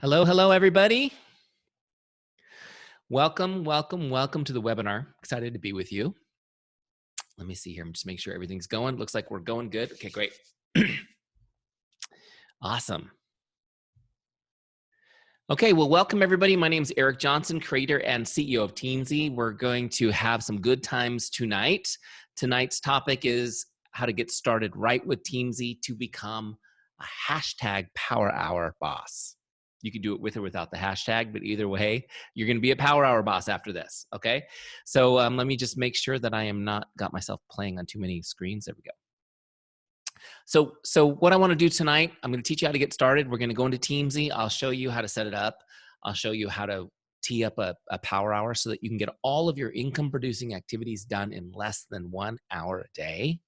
Hello, hello, everybody. Welcome, welcome, welcome to the webinar. Excited to be with you. Let me see here. Just make sure everything's going. Looks like we're going good. Okay, great. Awesome. Okay, well, welcome everybody. My name is Eric Johnson, creator and CEO of Teamzy. We're going to have some good times tonight. Tonight's topic is how to get started right with Teamzy to become a hashtag Power Hour boss. You can do it with or without the hashtag, but either way, you're going to be a Power Hour boss after this, okay? So let me just make sure that I am not got myself playing on too many screens. There we go. So what I want to do tonight, I'm going to teach you how to get started. We're going to go into Teamzy. I'll show you how to set it up. I'll show you how to tee up a Power Hour so that you can get all of your income producing activities done in less than 1 hour a day.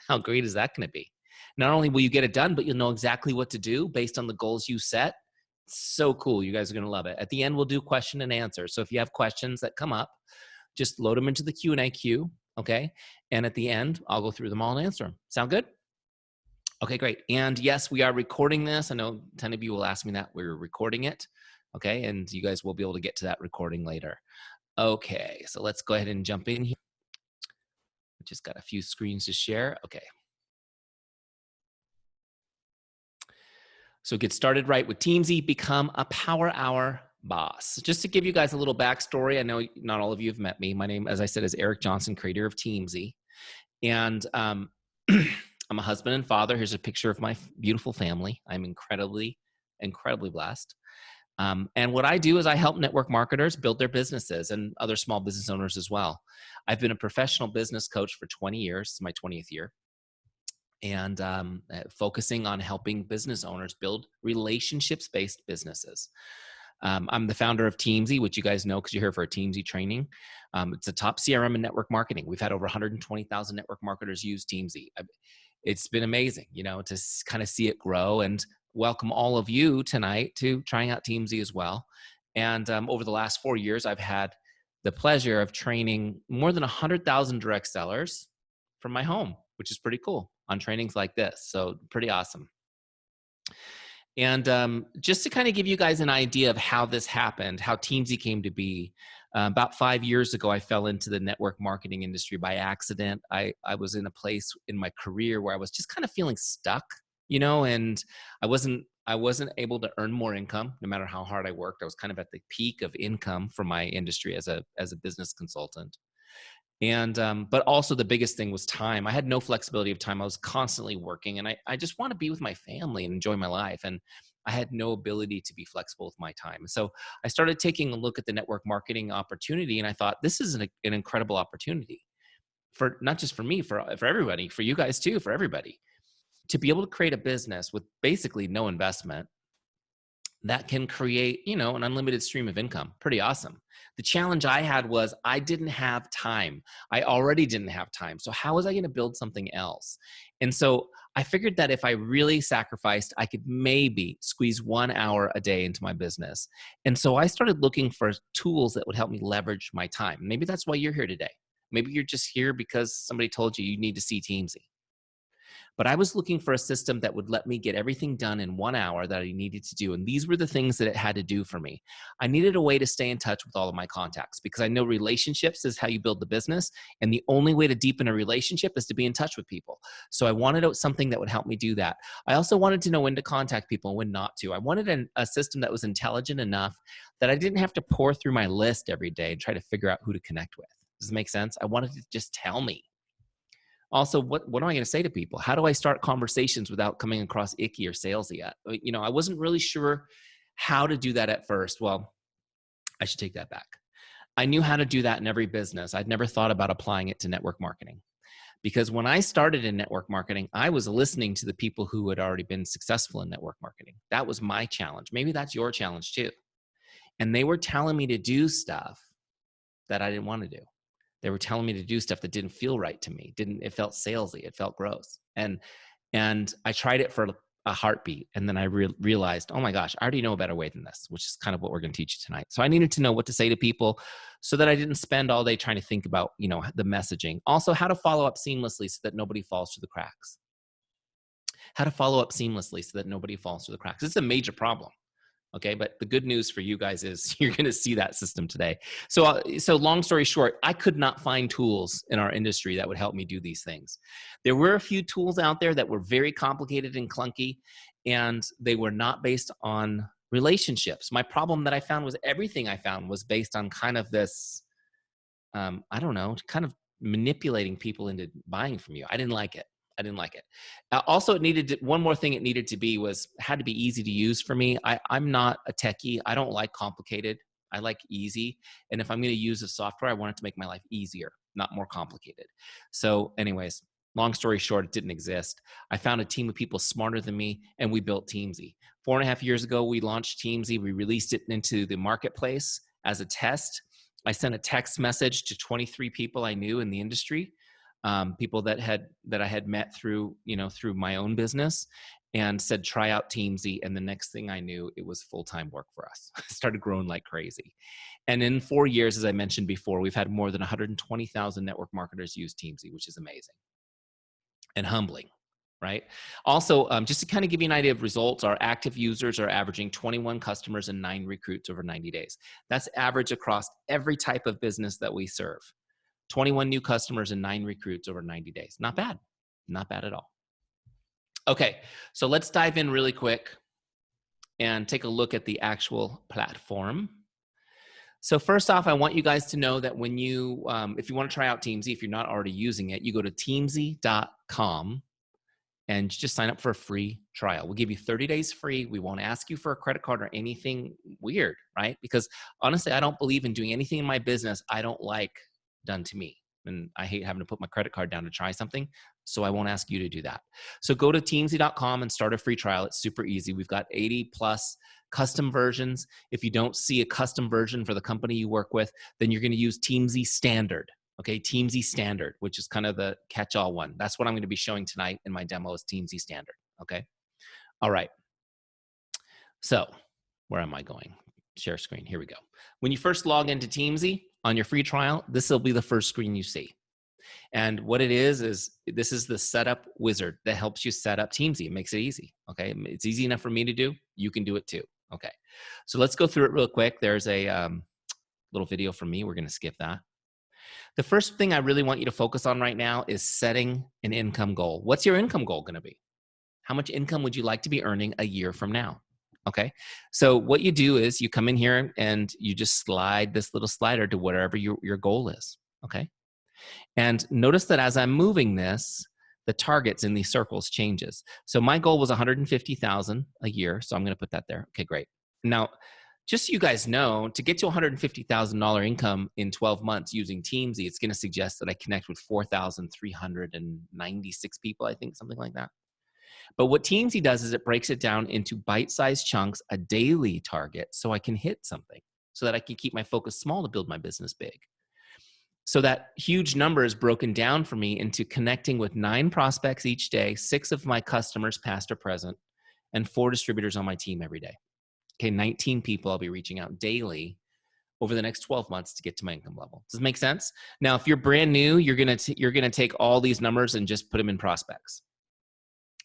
How great is that going to be? Not only will you get it done, but you'll know exactly what to do based on the goals you set. So cool. You guys are going to love it. At the end, we'll do question and answer. So if you have questions that come up, just load them into the Q&A queue, okay? And at the end, I'll go through them all and answer them. Sound good? Okay, great. And yes, we are recording this. I know 10 of you will ask me that. We're recording it, okay? And you guys will be able to get to that recording later. Okay, so let's go ahead and jump in here. We just got a few screens to share. Okay. So get started right with Teamzy, become a Power Hour boss. Just to give you guys a little backstory, I know not all of you have met me. My name, as I said, is Eric Johnson, creator of Teamzy. And I'm a husband and father. Here's a picture of my beautiful family. I'm incredibly, incredibly blessed. And what I do is I help network marketers build their businesses and other small business owners as well. I've been a professional business coach for 20 years. It's my 20th year. And focusing on helping business owners build relationships-based businesses. I'm the founder of Teamzy, which you guys know because you're here for a Teamzy training. It's a top CRM in network marketing. We've had over 120,000 network marketers use Teamzy. It's been amazing, you know, to kind of see it grow, and welcome all of you tonight to trying out Teamzy as well. And over the last 4 years, I've had the pleasure of training more than 100,000 direct sellers from my home, which is pretty cool, on trainings like this. So pretty awesome. And just to kind of give you guys an idea of how this happened, how Teamzy came to be, about 5 years ago, I fell into the network marketing industry by accident. I was in a place in my career where I was just kind of feeling stuck, you know, and I wasn't able to earn more income no matter how hard I worked. I was kind of at the peak of income for my industry as a business consultant. And but also the biggest thing was time. I had no flexibility of time. I was constantly working, and I just want to be with my family and enjoy my life. And I had no ability to be flexible with my time. So I started taking a look at the network marketing opportunity, and I thought this is an incredible opportunity for not just for me, for everybody, for you guys too, for everybody, to be able to create a business with basically no investment that can create, you know, an unlimited stream of income. Pretty awesome. The challenge I had was I didn't have time. I already didn't have time. So how was I going to build something else? And so I figured that if I really sacrificed, I could maybe squeeze 1 hour a day into my business. And so I started looking for tools that would help me leverage my time. Maybe that's why you're here today. Maybe you're just here because somebody told you need to see Teamzy. But I was looking for a system that would let me get everything done in 1 hour that I needed to do. And these were the things that it had to do for me. I needed a way to stay in touch with all of my contacts because I know relationships is how you build the business. And the only way to deepen a relationship is to be in touch with people. So I wanted something that would help me do that. I also wanted to know when to contact people and when not to. I wanted a system that was intelligent enough that I didn't have to pour through my list every day and try to figure out who to connect with. Does it make sense? I wanted to just tell me. Also, what am I going to say to people? How do I start conversations without coming across icky or salesy? You know, I wasn't really sure how to do that at first. Well, I should take that back. I knew how to do that in every business. I'd never thought about applying it to network marketing. Because when I started in network marketing, I was listening to the people who had already been successful in network marketing. That was my challenge. Maybe that's your challenge too. And they were telling me to do stuff that I didn't want to do. They were telling me to do stuff that didn't feel right to me. It felt salesy. It felt gross. And I tried it for a heartbeat. And then I realized, oh my gosh, I already know a better way than this, which is kind of what we're going to teach you tonight. So I needed to know what to say to people so that I didn't spend all day trying to think about, you know, the messaging. Also, how to follow up seamlessly so that nobody falls through the cracks. How to follow up seamlessly so that nobody falls through the cracks. This is a major problem. Okay, but the good news for you guys is you're going to see that system today. So long story short, I could not find tools in our industry that would help me do these things. There were a few tools out there that were very complicated and clunky, and they were not based on relationships. My problem that I found was everything I found was based on kind of this, I don't know, kind of manipulating people into buying from you. I didn't like it. I didn't like it. Also, it needed to, one more thing it needed to be was had to be easy to use for me. I'm not a techie. I don't like complicated. I like easy. And if I'm going to use a software, I want it to make my life easier, not more complicated. So anyways, long story short, it didn't exist. I found a team of people smarter than me, and we built Teamzy. 4.5 years ago, we launched Teamzy. We released it into the marketplace as a test. I sent a text message to 23 people I knew in the industry, people that I had met through my own business, and said, try out Teamzy. And the next thing I knew, it was full-time work for us. Started growing like crazy. And in 4 years, as I mentioned before, we've had more than 120,000 network marketers use Teamzy, which is amazing and humbling. Right. Also, just to kind of give you an idea of results, our active users are averaging 21 customers and 9 recruits over 90 days. That's average across every type of business that we serve. 21 new customers and 9 recruits over 90 days. Not bad. Not bad at all. Okay, so let's dive in really quick and take a look at the actual platform. So first off, I want you guys to know that when you, if you want to try out Teamzy, if you're not already using it, you go to teamzy.com and just sign up for a free trial. We'll give you 30 days free. We won't ask you for a credit card or anything weird, right? Because honestly, I don't believe in doing anything in my business I don't like done to me. And I hate having to put my credit card down to try something. So I won't ask you to do that. So go to teamzy.com and start a free trial. It's super easy. We've got 80 plus custom versions. If you don't see a custom version for the company you work with, then you're going to use Teamzy Standard. Okay, Teamzy Standard, which is kind of the catch-all one. That's what I'm going to be showing tonight in my demo is Teamzy Standard. Okay, all right. So where am I going? Share screen. Here we go. When you first log into Teamzy on your free trial, this will be the first screen you see. And what it is this is the setup wizard that helps you set up Teamzy. It makes it easy. Okay, it's easy enough for me to do. You can do it too. Okay, so let's go through it real quick. There's a little video from me. We're going to skip that. The first thing I really want you to focus on right now is setting an income goal. What's your income goal going to be? How much income would you like to be earning a year from now? Okay, so what you do is you come in here and you just slide this little slider to whatever your goal is. Okay, and notice that as I'm moving this, the targets in these circles changes. So my goal was 150,000 a year, so I'm going to put that there. Okay, great. Now, just so you guys know, to get to $150,000 income in 12 months using Teamzy, it's going to suggest that I connect with 4,396 people, I think, something like that. But what Teamzy does is it breaks it down into bite-sized chunks, a daily target, so I can hit something, so that I can keep my focus small to build my business big. So that huge number is broken down for me into connecting with 9 prospects each day, 6 of my customers, past or present, and 4 distributors on my team every day. Okay, 19 people I'll be reaching out daily over the next 12 months to get to my income level. Does this make sense? Now, if you're brand new, you're gonna take all these numbers and just put them in prospects.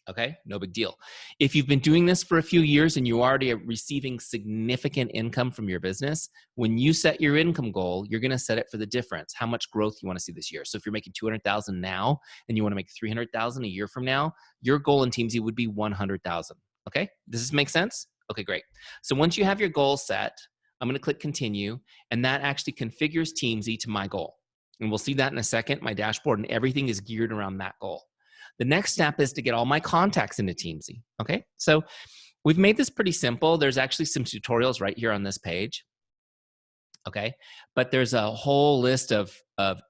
Okay, no big deal. If you've been doing this for a few years and you already are receiving significant income from your business, when you set your income goal, you're going to set it for the difference, how much growth you want to see this year. So if you're making 200,000 now and you want to make 300,000 a year from now, your goal in Teamzy would be 100,000. Okay, does this make sense? Okay, great. So once you have your goal set, I'm going to click continue, and that actually configures Teamzy to my goal. And we'll see that in a second, my dashboard, and everything is geared around that goal. The next step is to get all my contacts into Teamzy. Okay, so we've made this pretty simple. There's actually some tutorials right here on this page. Okay, but there's a whole list of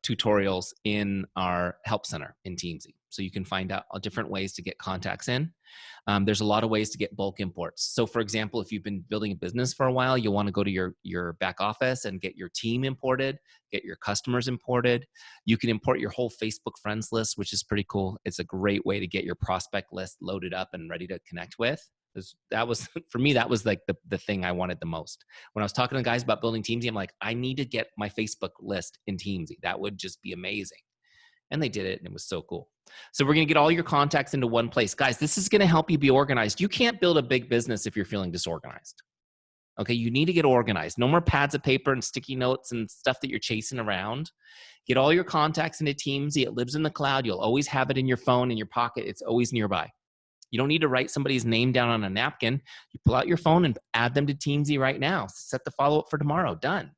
tutorials in our help center in Teamzy. So you can find out different ways to get contacts in. There's a lot of ways to get bulk imports. So for example, if you've been building a business for a while, you'll want to go to your back office and get your team imported, get your customers imported. You can import your whole Facebook friends list, which is pretty cool. It's a great way to get your prospect list loaded up and ready to connect with. That was, for me, that was like the thing I wanted the most. When I was talking to guys about building Teamzy, I'm like, I need to get my Facebook list in Teamzy. That would just be amazing. And they did it, and it was so cool. So we're going to get all your contacts into one place. Guys, this is going to help you be organized. You can't build a big business if you're feeling disorganized. Okay, you need to get organized. No more pads of paper and sticky notes and stuff that you're chasing around. Get all your contacts into Teamzy. It lives in the cloud. You'll always have it in your phone, in your pocket. It's always nearby. You don't need to write somebody's name down on a napkin. You pull out your phone and add them to Teamzy right now. Set the follow-up for tomorrow. Done.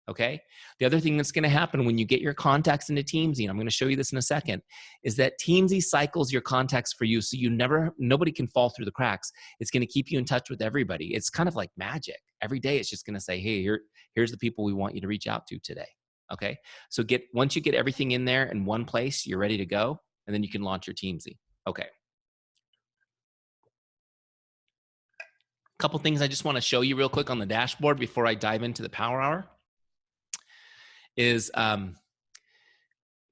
Okay. The other thing that's going to happen when you get your contacts into Teamzy, and I'm going to show you this in a second, is that Teamzy cycles your contacts for you, so nobody can fall through the cracks. It's going to keep you in touch with everybody. It's kind of like magic. Every day, it's just going to say, "Hey, here's the people we want you to reach out to today." Okay. So once you get everything in there in one place, you're ready to go, and then you can launch your Teamzy. Okay. Couple things I just want to show you real quick on the dashboard before I dive into the Power Hour is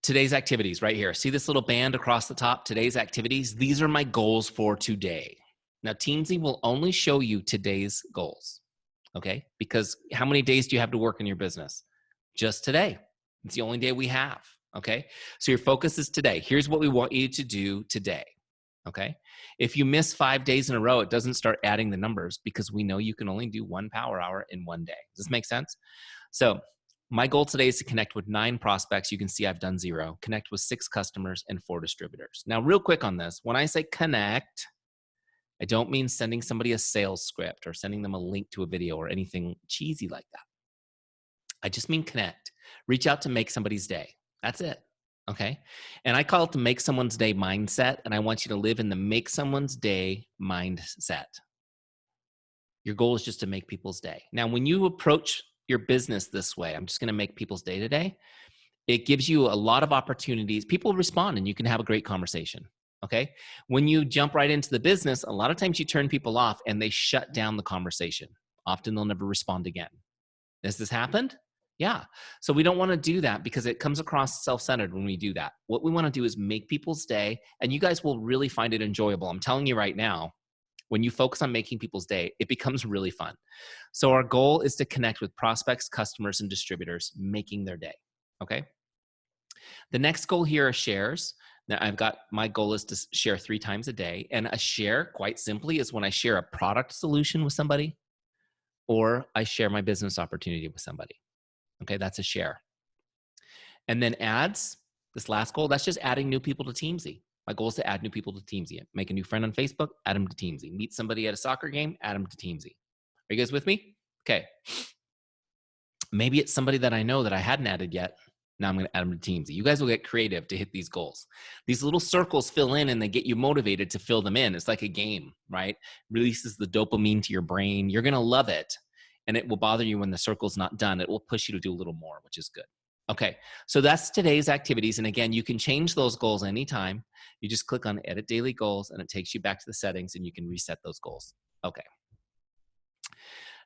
today's activities right here. See this little band across the top, today's activities? These are my goals for today. Now, Teamzy will only show you today's goals, okay? Because how many days do you have to work in your business? Just today. It's the only day we have, okay? So your focus is today. Here's what we want you to do today, okay? If you miss 5 days in a row, it doesn't start adding the numbers because we know you can only do 1 power hour in 1 day. Does this make sense? So my goal today is to connect with 9 prospects. You can see I've done 0. Connect with 6 customers and 4 distributors. Now, real quick on this, when I say connect, I don't mean sending somebody a sales script or sending them a link to a video or anything cheesy like that. I just mean connect. Reach out to make somebody's day. That's it. Okay. And I call it the make someone's day mindset. And I want you to live in the make someone's day mindset. Your goal is just to make people's day. Now, when you approach your business this way, I'm just going to make people's day today, it gives you a lot of opportunities. People respond and you can have a great conversation. Okay. When you jump right into the business, a lot of times you turn people off and they shut down the conversation. Often they'll never respond again. Has this happened? Yeah. So we don't want to do that because it comes across self-centered when we do that. What we want to do is make people's day, and you guys will really find it enjoyable. I'm telling you right now, when you focus on making people's day, it becomes really fun. So our goal is to connect with prospects, customers, and distributors, making their day. Okay. The next goal here are shares. Now my goal is to share 3 times a day. And a share, quite simply, is when I share a product solution with somebody or I share my business opportunity with somebody. Okay, that's a share. And then ads, this last goal, that's just adding new people to Teamzy. My goal is to add new people to Teamzy. Make a new friend on Facebook, add them to Teamzy. Meet somebody at a soccer game, add them to Teamzy. Are you guys with me? Okay. Maybe it's somebody that I know that I hadn't added yet. Now I'm going to add them to Teamzy. You guys will get creative to hit these goals. These little circles fill in and they get you motivated to fill them in. It's like a game, right? Releases the dopamine to your brain. You're going to love it. And it will bother you when the circle's not done. It will push you to do a little more, which is good. Okay, so that's today's activities. And again, you can change those goals anytime. You just click on Edit Daily Goals and it takes you back to the settings and you can reset those goals. Okay.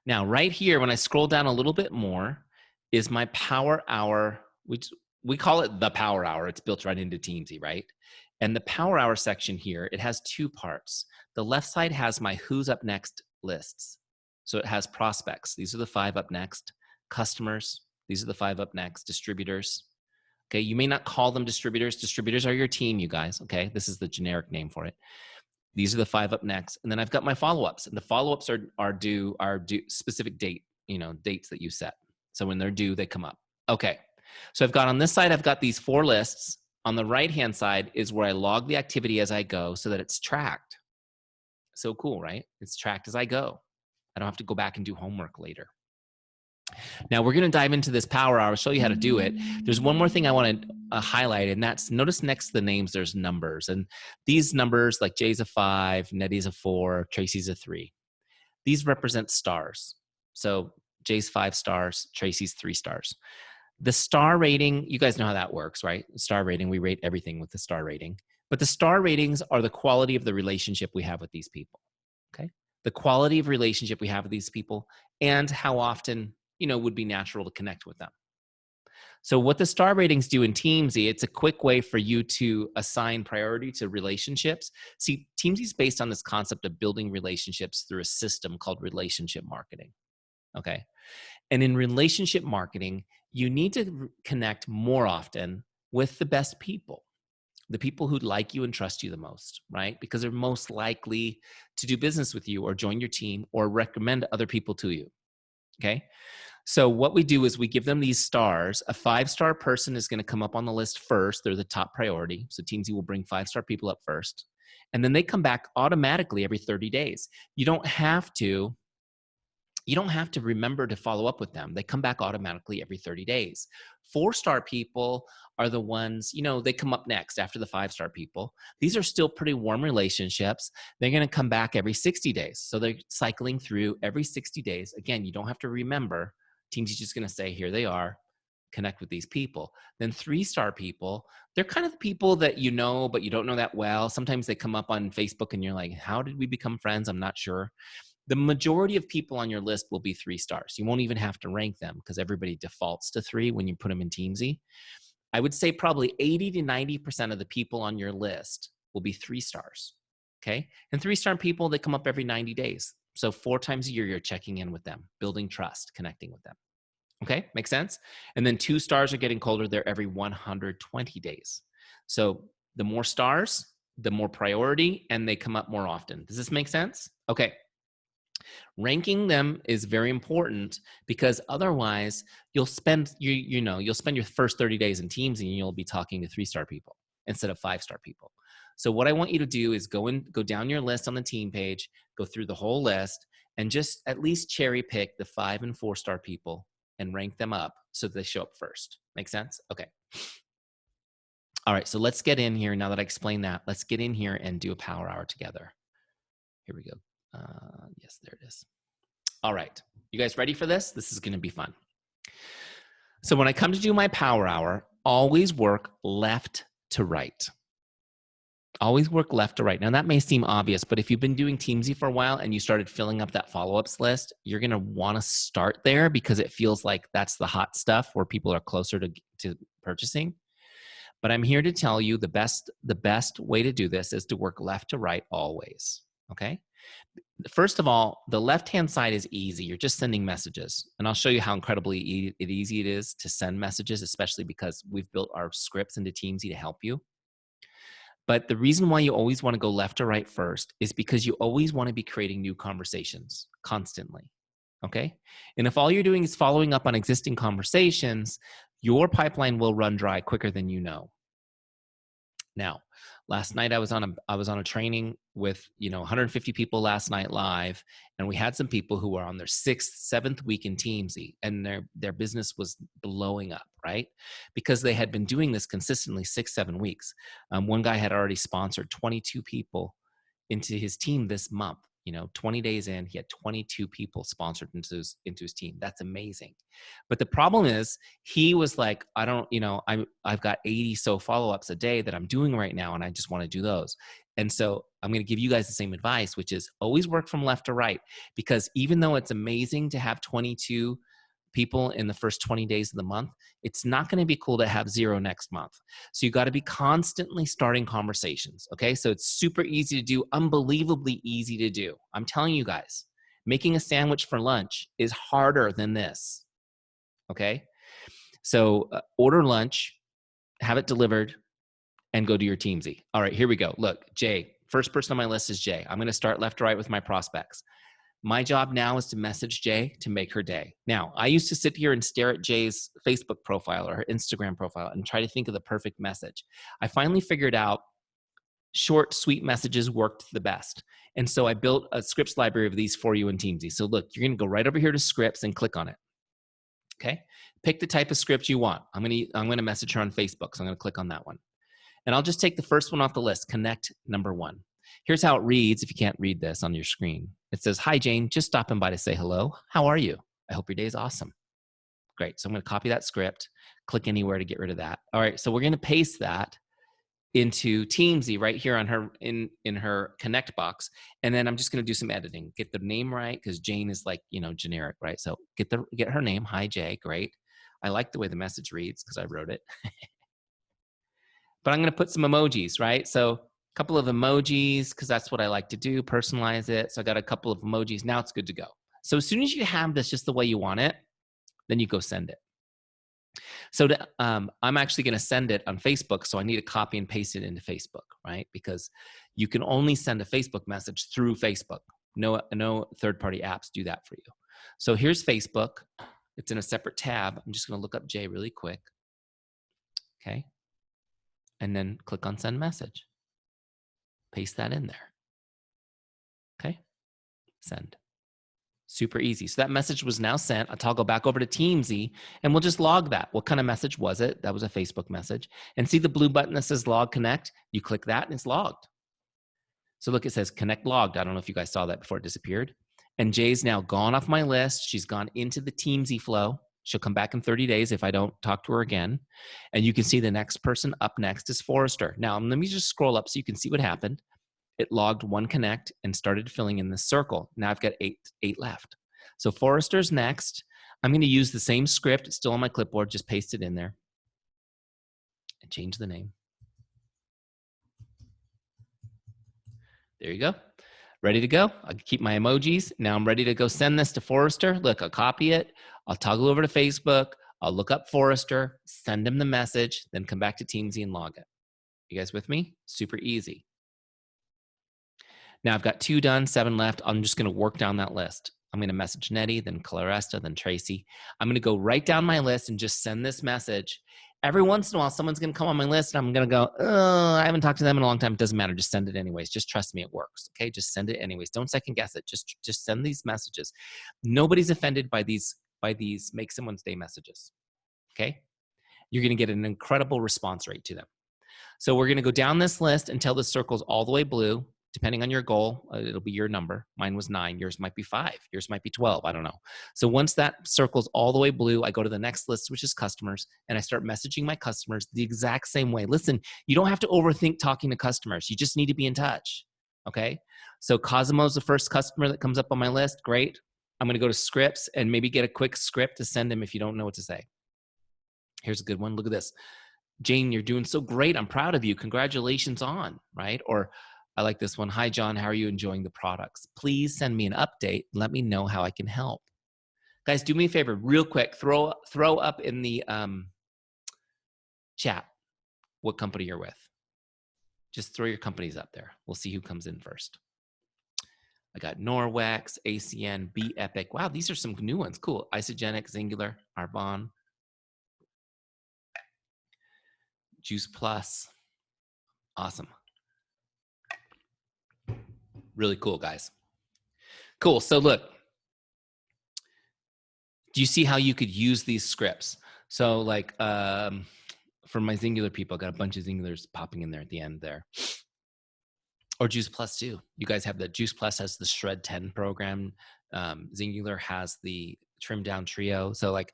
Now, right here, when I scroll down a little bit more, is my Power Hour. We call it the Power Hour. It's built right into Teamzy, right? And the Power Hour section here, it has 2 parts. The left side has my Who's Up Next lists. So it has prospects. These are the 5 up next. Customers. These are the 5 up next. Distributors. Okay, you may not call them distributors. Distributors are your team, you guys. Okay, this is the generic name for it. These are the 5 up next. And then I've got my follow-ups. And the follow-ups are due specific dates that you set. So when they're due, they come up. Okay, so I've got on this side, I've got these 4 lists. On the right-hand side is where I log the activity as I go so that it's tracked. So cool, right? It's tracked as I go. I don't have to go back and do homework later. Now we're going to dive into this Power Hour. I'll show you how to do it. There's one more thing I want to highlight, and that's notice next to the names there's numbers. And these numbers, like Jay's a 5, Nettie's a 4, Tracy's a 3. These represent stars. So Jay's 5 stars, Tracy's 3 stars. The star rating, you guys know how that works, right? Star rating, we rate everything with the star rating. But the star ratings are the quality of the relationship we have with these people, okay? The quality of relationship we have with these people and how often, would be natural to connect with them. So what the star ratings do in Teamzy, it's a quick way for you to assign priority to relationships. See, Teamzy is based on this concept of building relationships through a system called relationship marketing, okay? And in relationship marketing, you need to connect more often with the best people. the people who like you and trust you the most, right? Because they're most likely to do business with you or join your team or recommend other people to you, okay? So what we do is we give them these stars. A 5-star person is going to come up on the list first. They're the top priority. So Teamzy will bring 5-star people up first. And then they come back automatically every 30 days. You don't have to remember to follow up with them. They come back automatically every 30 days. 4-star people are the ones, they come up next after the 5-star people. These are still pretty warm relationships. They're going to come back every 60 days. So they're cycling through every 60 days. Again, you don't have to remember. Team's just going to say, here they are, connect with these people. Then 3-star people, they're kind of the people that you know, but you don't know that well. Sometimes they come up on Facebook and you're like, how did we become friends? I'm not sure. The majority of people on your list will be 3 stars. You won't even have to rank them because everybody defaults to 3 when you put them in Teamzy. I would say probably 80 to 90% of the people on your list will be 3 stars, okay? And 3-star people, they come up every 90 days. So 4 times a year, you're checking in with them, building trust, connecting with them. Okay, makes sense? And then 2 stars are getting colder. They're every 120 days. So the more stars, the more priority, and they come up more often. Does this make sense? Okay. Ranking them is very important because otherwise you'll spend you'll spend your first 30 days in Teams and you'll be talking to 3-star people instead of 5-star people. So what I want you to do is go down your list on the team page, go through the whole list, and just at least cherry pick the 5 and 4-star people and rank them up so they show up first. Make sense? Okay. All right, so let's get in here. Now that I explained that, let's get in here and do a power hour together. Here we go. Yes, there it is. All right. You guys ready for this? This is going to be fun. So when I come to do my power hour, always work left to right. Always work left to right. Now that may seem obvious, but if you've been doing Teamzy for a while and you started filling up that follow-ups list, you're going to want to start there because it feels like that's the hot stuff where people are closer to purchasing. But I'm here to tell you the best way to do this is to work left to right always. Okay? First of all, the left-hand side is easy. You're just sending messages. And I'll show you how incredibly easy it is to send messages, especially because we've built our scripts into Teamzy to help you. But the reason why you always want to go left to right first is because you always want to be creating new conversations constantly. Okay? And if all you're doing is following up on existing conversations, your pipeline will run dry quicker than you know. Now, last night I was on a training with 150 people last night live, and we had some people who were on their 6th, 7th week in Teamzy, and their business was blowing up, right? Because they had been doing this consistently 6, 7 weeks. One guy had already sponsored 22 people into his team this month. 20 days in, he had 22 people sponsored into his team. That's amazing. But the problem is he was like, I've got 80 so follow-ups a day that I'm doing right now, and I just want to do those. And so I'm going to give you guys the same advice, which is always work from left to right, because even though it's amazing to have 22 people in the first 20 days of the month, it's not going to be cool to have 0 next month. So you got to be constantly starting conversations. Okay. So it's super easy to do, unbelievably easy to do. I'm telling you guys, making a sandwich for lunch is harder than this. Okay. So order lunch, have it delivered, and go to your Teamzy. All right, here we go. Look, Jay, first person on my list is Jay. I'm going to start left to right with my prospects. My job now is to message Jay to make her day. Now, I used to sit here and stare at Jay's Facebook profile or her Instagram profile and try to think of the perfect message. I finally figured out short, sweet messages worked the best. And so I built a scripts library of these for you in Teamzy. So look, you're going to go right over here to scripts and click on it. Okay? Pick the type of script you want. I'm going to message her on Facebook, so I'm going to click on that one. And I'll just take the first one off the list, connect number 1. Here's how it reads if you can't read this on your screen. It says, "Hi, Jane, just stopping by to say hello. How are you? I hope your day is awesome." Great. So I'm going to copy that script, click anywhere to get rid of that. All right. So we're going to paste that into Teamzy right here on her in her connect box. And then I'm just going to do some editing, get the name right, because Jane is like, generic, right? So get her name. Hi, Jay. Great. I like the way the message reads because I wrote it. But I'm going to put some emojis, right? So a couple of emojis, because that's what I like to do, personalize it. So I got a couple of emojis. Now it's good to go. So as soon as you have this just the way you want it, then you go send it. So I'm actually going to send it on Facebook. So I need to copy and paste it into Facebook, right? Because you can only send a Facebook message through Facebook. No third-party apps do that for you. So here's Facebook. It's in a separate tab. I'm just going to look up Jay really quick. Okay. And then click on send message. Paste that in there. Okay. Send. Super easy. So that message was now sent. I'll toggle back over to Teamzy and we'll just log that. What kind of message was it? That was a Facebook message. And see the blue button that says log connect? You click that and it's logged. So look, it says connect logged. I don't know if you guys saw that before it disappeared. And Jay's now gone off my list. She's gone into the Teamzy flow. She'll come back in 30 days if I don't talk to her again. And you can see the next person up next is Forrester. Now, let me just scroll up so you can see what happened. It logged one connect and started filling in this circle. Now I've got eight left. So Forrester's next. I'm going to use the same script. It's still on my clipboard. Just paste it in there and change the name. There you go. Ready to go. I'll keep my emojis. Now I'm ready to go send this to Forrester. Look, I'll copy it. I'll toggle over to Facebook. I'll look up Forrester, send him the message, then come back to Teamzy and log it. You guys with me? Super easy. Now I've got 2 done, 7 left. I'm just going to work down that list. I'm going to message Nettie, then Claresta, then Tracy. I'm going to go right down my list and just send this message. Every once in a while, someone's going to come on my list and I'm going to go, oh, I haven't talked to them in a long time. It doesn't matter. Just send it anyways. Just trust me, it works. Okay. Just send it anyways. Don't second guess it. Just send these messages. Nobody's offended by these make someone's day messages. Okay. You're going to get an incredible response rate to them. So we're going to go down this list until the circle's all the way blue. Depending on your goal, it'll be your number. Mine was 9. Yours might be 5. Yours might be 12. I don't know. So once that circle's all the way blue, I go to the next list, which is customers, and I start messaging my customers the exact same way. Listen, you don't have to overthink talking to customers. You just need to be in touch. Okay? So Cosimo's the first customer that comes up on my list. Great. I'm going to go to scripts and maybe get a quick script to send him if you don't know what to say. Here's a good one. Look at this. Jane, you're doing so great. I'm proud of you. Congratulations on, right? Or I like this one. Hi, John. How are you enjoying the products? Please send me an update. Let me know how I can help. Guys, do me a favor real quick. Throw up in the chat what company you're with. Just throw your companies up there. We'll see who comes in first. I got Norwex, ACN, B Epic. Wow, these are some new ones. Cool. Isogenic, Singular, Arbonne, Juice Plus. Awesome. Really cool, guys. Cool. So look, do you see how you could use these scripts? So like for my Singular people, I got a bunch of Singulars popping in there at the end there. Or Juice Plus too. You guys have the Juice Plus has the Shred 10 program. Singular has the Trim Down Trio. So like,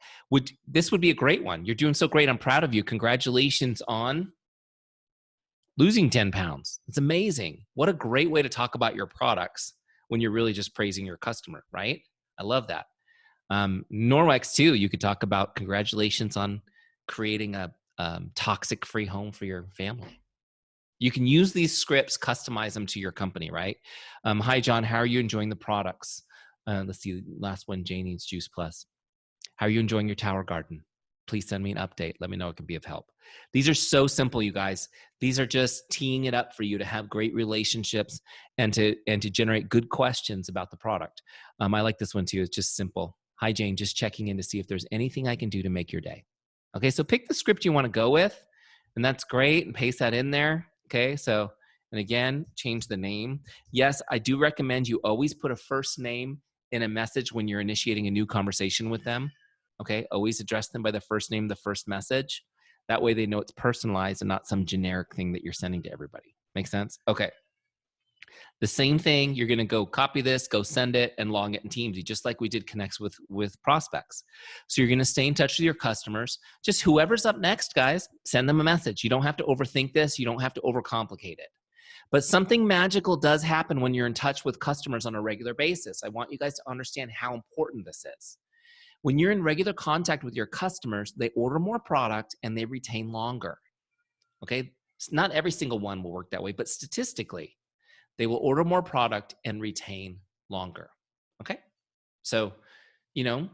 this would be a great one. You're doing so great. I'm proud of you. Congratulations on losing 10 pounds. It's amazing. What a great way to talk about your products when you're really just praising your customer, right? I love that. Norwex too, you could talk about congratulations on creating a toxic-free home for your family. You can use these scripts, customize them to your company, right? Hi, John, how are you enjoying the products? Let's see, last one, Janie's Juice Plus. How are you enjoying your tower garden? Please send me an update. Let me know it can be of help. These are so simple, you guys. These are just teeing it up for you to have great relationships and to generate good questions about the product. I like this one too. It's just simple. Hi, Jane, just checking in to see if there's anything I can do to make your day. Okay, so pick the script you want to go with, and that's great, and paste that in there. Okay, so, and again, change the name. Yes, I do recommend you always put a first name in a message when you're initiating a new conversation with them. Okay, always address them by the first name, the first message. That way they know it's personalized and not some generic thing that you're sending to everybody. Make sense? Okay. The same thing, you're going to go copy this, go send it, and log it in Teamzy, just like we did connects with prospects. So you're going to stay in touch with your customers. Just whoever's up next, guys, send them a message. You don't have to overthink this. You don't have to overcomplicate it. But something magical does happen when you're in touch with customers on a regular basis. I want you guys to understand how important this is. When you're in regular contact with your customers, they order more product and they retain longer. Okay? Not every single one will work that way, but statistically, they will order more product and retain longer. Okay? So, you know,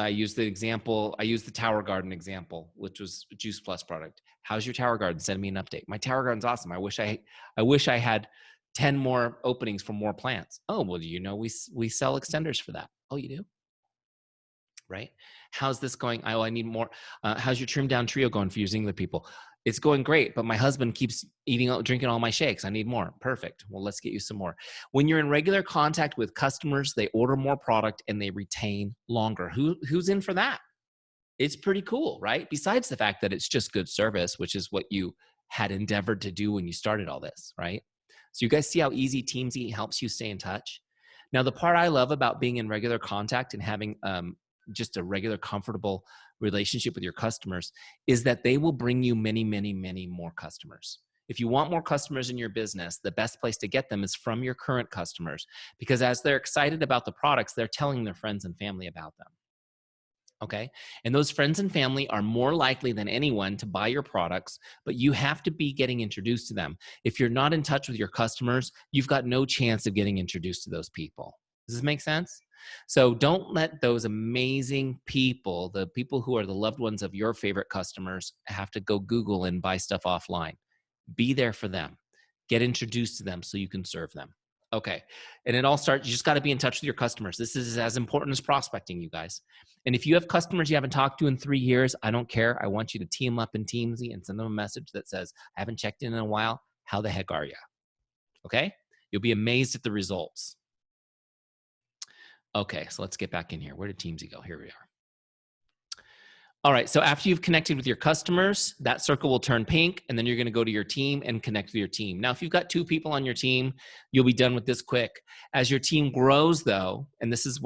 I use the Tower Garden example, which was a Juice Plus product. How's your Tower Garden? Send me an update. My Tower Garden's awesome. I wish I had 10 more openings for more plants. Oh, well, we sell extenders for that. Oh, you do? Right? How's this going? Oh, I need more. How's your trim down trio going for using the people? It's going great, but my husband keeps drinking all my shakes. I need more. Perfect. Well, let's get you some more. When you're in regular contact with customers, they order more product and they retain longer. Who's in for that? It's pretty cool, right? Besides the fact that it's just good service, which is what you had endeavored to do when you started all this, right? So you guys see how easy Teamzy helps you stay in touch? Now, the part I love about being in regular contact and having just a regular, comfortable relationship with your customers is that they will bring you many, many, many more customers. If you want more customers in your business, the best place to get them is from your current customers, because as they're excited about the products, they're telling their friends and family about them. Okay. And those friends and family are more likely than anyone to buy your products, but you have to be getting introduced to them. If you're not in touch with your customers, you've got no chance of getting introduced to those people. Does this make sense? So don't let those amazing people, the people who are the loved ones of your favorite customers, have to go Google and buy stuff offline. Be there for them. Get introduced to them so you can serve them. Okay. And it all starts, you just got to be in touch with your customers. This is as important as prospecting, you guys. And if you have customers you haven't talked to in 3 years, I don't care. I want you to team up in Teamzy and send them a message that says, I haven't checked in a while. How the heck are you? Okay. You'll be amazed at the results. Okay. So let's get back in here. Where did Teamzy go? Here we are. All right, so after you've connected with your customers, that circle will turn pink, and then you're gonna go to your team and connect with your team. Now, if you've got 2 people on your team, you'll be done with this quick. As your team grows, though, and this is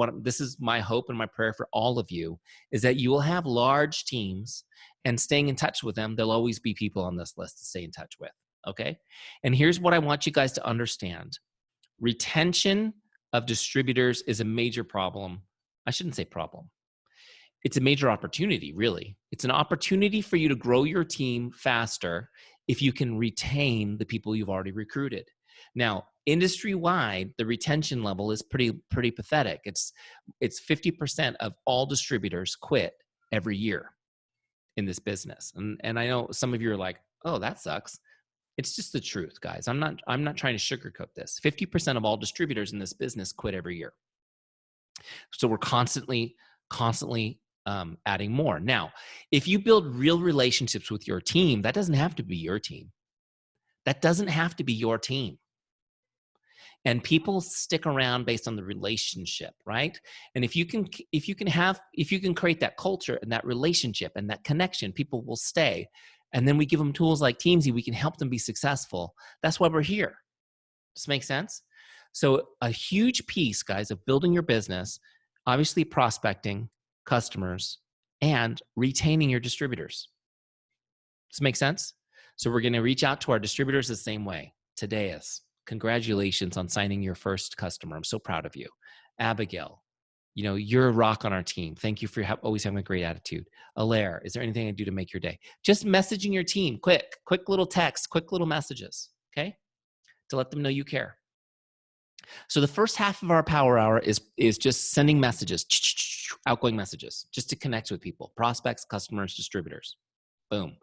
my hope and my prayer for all of you, is that you will have large teams, and staying in touch with them, there'll always be people on this list to stay in touch with, okay? And here's what I want you guys to understand. Retention of distributors is a major problem. I shouldn't say problem. It's a major opportunity, really. It's an opportunity for you to grow your team faster if you can retain the people you've already recruited. Now, industry-wide, the retention level is pretty pathetic. It's 50% of all distributors quit every year in this business. And I know some of you are like, oh, that sucks. It's just the truth, guys. I'm not trying to sugarcoat this. 50% of all distributors in this business quit every year. So we're constantly adding more. Now, if you build real relationships with your team, that doesn't have to be your team. That doesn't have to be your team. And people stick around based on the relationship, right? And if you can create that culture and that relationship and that connection, people will stay. And then we give them tools like Teamzy, we can help them be successful. That's why we're here. Does this make sense? So a huge piece, guys, of building your business, obviously prospecting, customers, and retaining your distributors. Does this make sense? So we're going to reach out to our distributors the same way. Tadeus, congratulations on signing your first customer. I'm so proud of you. Abigail, you're a rock on our team. Thank you for always having a great attitude. Alaire, is there anything I can do to make your day? Just messaging your team, quick little text, quick little messages, okay? To let them know you care. So the first half of our power hour is just sending messages, outgoing messages, just to connect with people, prospects, customers, distributors. Boom.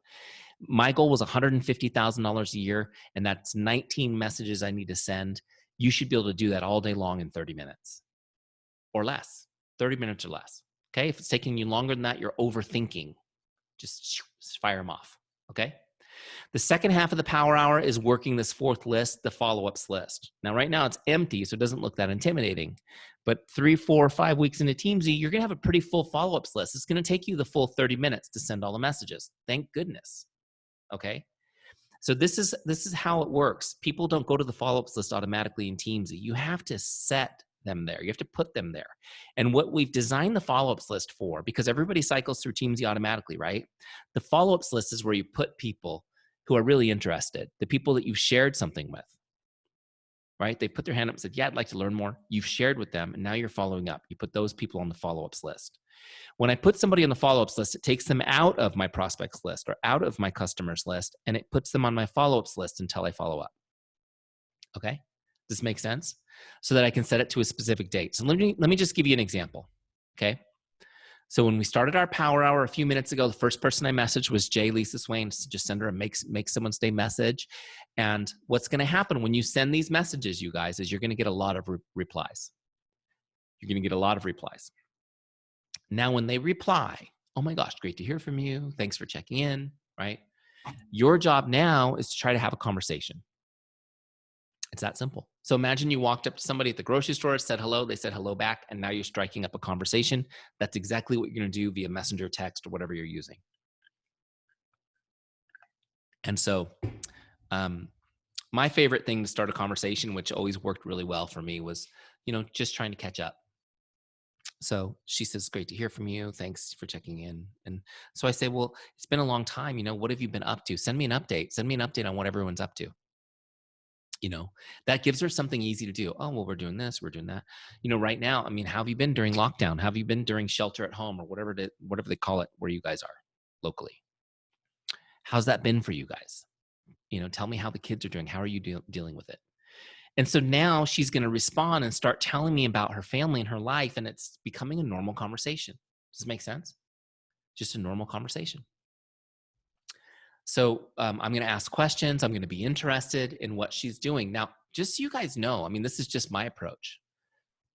My goal was $150,000 a year, and that's 19 messages I need to send. You should be able to do that all day long in 30 minutes or less, 30 minutes or less. Okay. If it's taking you longer than that, you're overthinking. Just fire them off. Okay. The second half of the power hour is working this fourth list, the follow-ups list. Now, right now it's empty, so it doesn't look that intimidating. But 3, 4, 5 weeks into Teamzy, you're going to have a pretty full follow-ups list. It's going to take you the full 30 minutes to send all the messages. Thank goodness. Okay? So this is how it works. People don't go to the follow-ups list automatically in Teamzy. You have to set them there. You have to put them there. And what we've designed the follow-ups list for, because everybody cycles through Teamzy automatically, right? The follow-ups list is where you put people who are really interested, the people that you've shared something with, right? They put their hand up and said, yeah, I'd like to learn more. You've shared with them, and now you're following up. You put those people on the follow-ups list. When I put somebody on the follow-ups list, it takes them out of my prospects list or out of my customers list, and it puts them on my follow-ups list until I follow up. Okay? Does this make sense? So that I can set it to a specific date. So let me just give you an example, okay? So when we started our power hour a few minutes ago, the first person I messaged was Jay Lisa Swain. Just send her a make someone's day message. And what's going to happen when you send these messages, you guys, is you're going to get a lot of replies. You're going to get a lot of replies. Now, when they reply, oh my gosh, great to hear from you. Thanks for checking in, right? Your job now is to try to have a conversation. It's that simple. So imagine you walked up to somebody at the grocery store, said hello, they said hello back, and now you're striking up a conversation. That's exactly what you're going to do via messenger, text, or whatever you're using. And so my favorite thing to start a conversation, which always worked really well for me, was, just trying to catch up. So she says, great to hear from you. Thanks for checking in. And so I say, well, it's been a long time. What have you been up to? Send me an update. Send me an update on what everyone's up to. That gives her something easy to do. Oh, well, we're doing this, we're doing that. Right now, how have you been during lockdown? How have you been during shelter at home or whatever they call it where you guys are locally? How's that been for you guys? Tell me how the kids are doing. How are you dealing with it? And so now she's going to respond and start telling me about her family and her life, and it's becoming a normal conversation. Does it make sense? Just a normal conversation. So I'm going to ask questions. I'm going to be interested in what she's doing. Now, just so you guys know, this is just my approach,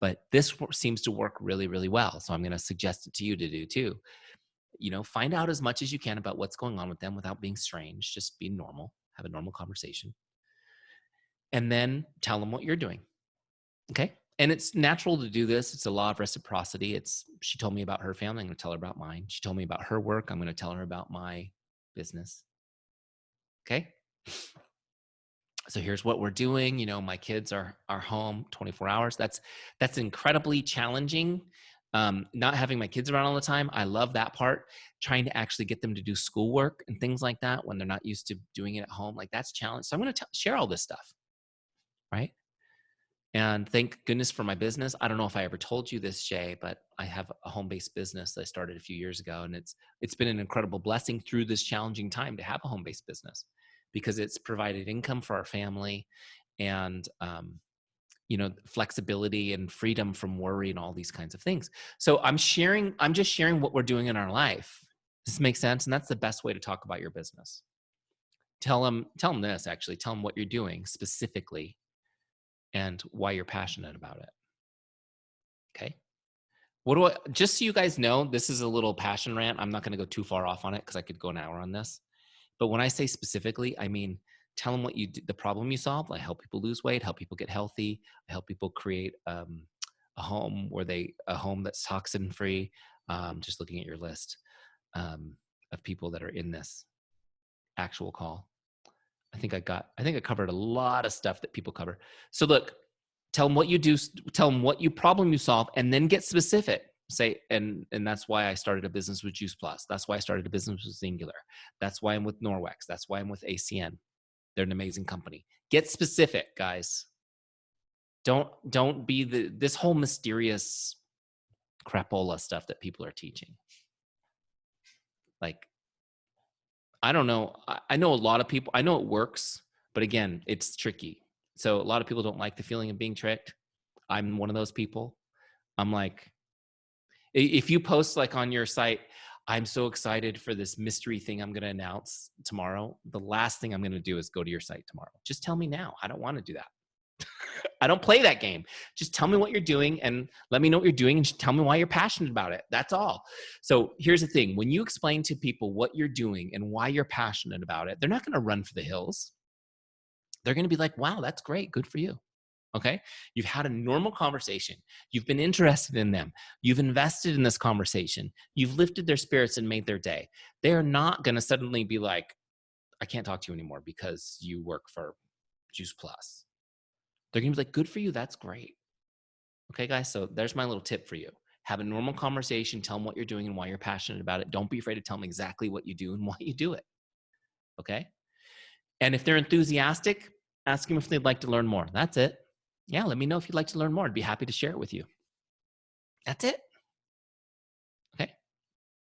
but this seems to work really, really well. So I'm going to suggest it to you to do too. Find out as much as you can about what's going on with them without being strange. Just be normal, have a normal conversation. And then tell them what you're doing. Okay. And it's natural to do this. It's a law of reciprocity. She told me about her family. I'm going to tell her about mine. She told me about her work. I'm going to tell her about my business. Okay. So here's what we're doing. My kids are home 24 hours. That's incredibly challenging. Not having my kids around all the time. I love that part. Trying to actually get them to do schoolwork and things like that when they're not used to doing it at home. Like that's challenging. So I'm going to share all this stuff. Right. And thank goodness for my business. I don't know if I ever told you this, Jay, but I have a home-based business that I started a few years ago. And it's been an incredible blessing through this challenging time to have a home-based business because it's provided income for our family and, flexibility and freedom from worry and all these kinds of things. So I'm just sharing what we're doing in our life. Does this make sense? And that's the best way to talk about your business. Tell them this, actually. Tell them what you're doing specifically and why you're passionate about it. Okay. Just so you guys know, this is a little passion rant. I'm not going to go too far off on it because I could go an hour on this. But when I say specifically, I mean, tell them what the problem you solve. I help people lose weight, help people get healthy. I help people create a home that's toxin free. Just looking at your list of people that are in this actual call. I think I covered a lot of stuff that people cover. So look, tell them what you do, tell them what problem you solve, and then get specific. Say, and that's why I started a business with Juice Plus. That's why I started a business with Singular. That's why I'm with Norwex. That's why I'm with ACN. They're an amazing company. Get specific, guys. Don't be this whole mysterious crapola stuff that people are teaching. Like, I don't know. I know a lot of people, I know it works, but again, it's tricky. So a lot of people don't like the feeling of being tricked. I'm one of those people. I'm like, if you post like on your site, I'm so excited for this mystery thing I'm going to announce tomorrow. The last thing I'm going to do is go to your site tomorrow. Just tell me now. I don't want to do that. I don't play that game. Just tell me what you're doing and let me know what you're doing and just tell me why you're passionate about it. That's all. So here's the thing. When you explain to people what you're doing and why you're passionate about it, they're not going to run for the hills. They're going to be like, wow, that's great. Good for you. Okay. You've had a normal conversation. You've been interested in them. You've invested in this conversation. You've lifted their spirits and made their day. They're not going to suddenly be like, I can't talk to you anymore because you work for Juice Plus. They're going to be like, good for you. That's great. Okay, guys. So there's my little tip for you. Have a normal conversation. Tell them what you're doing and why you're passionate about it. Don't be afraid to tell them exactly what you do and why you do it. Okay. And if they're enthusiastic, ask them if they'd like to learn more. That's it. Yeah, let me know if you'd like to learn more. I'd be happy to share it with you. That's it. Okay.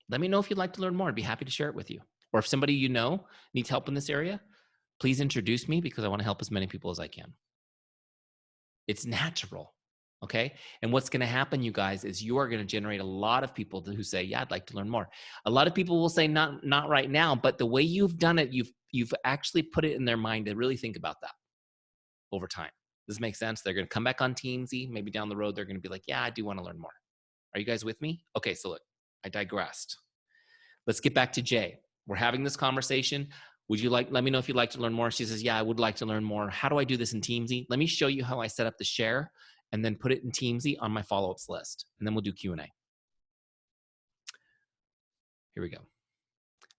Let me know if you'd like to learn more. I'd be happy to share it with you. Or if somebody you know needs help in this area, please introduce me because I want to help as many people as I can. It's natural. Okay. And what's going to happen, you guys, is you are going to generate a lot of people who say, yeah, I'd like to learn more. A lot of people will say, not right now, but the way you've done it, you've actually put it in their mind to really think about that over time. Does this make sense? They're going to come back on Teamzy. Maybe down the road, they're going to be like, yeah, I do want to learn more. Are you guys with me? Okay. So look, I digressed. Let's get back to Jay. We're having this conversation. Let me know if you'd like to learn more. She says, yeah, I would like to learn more. How do I do this in Teamzy? Let me show you how I set up the share and then put it in Teamzy on my follow-ups list. And then we'll do Q&A. Here we go.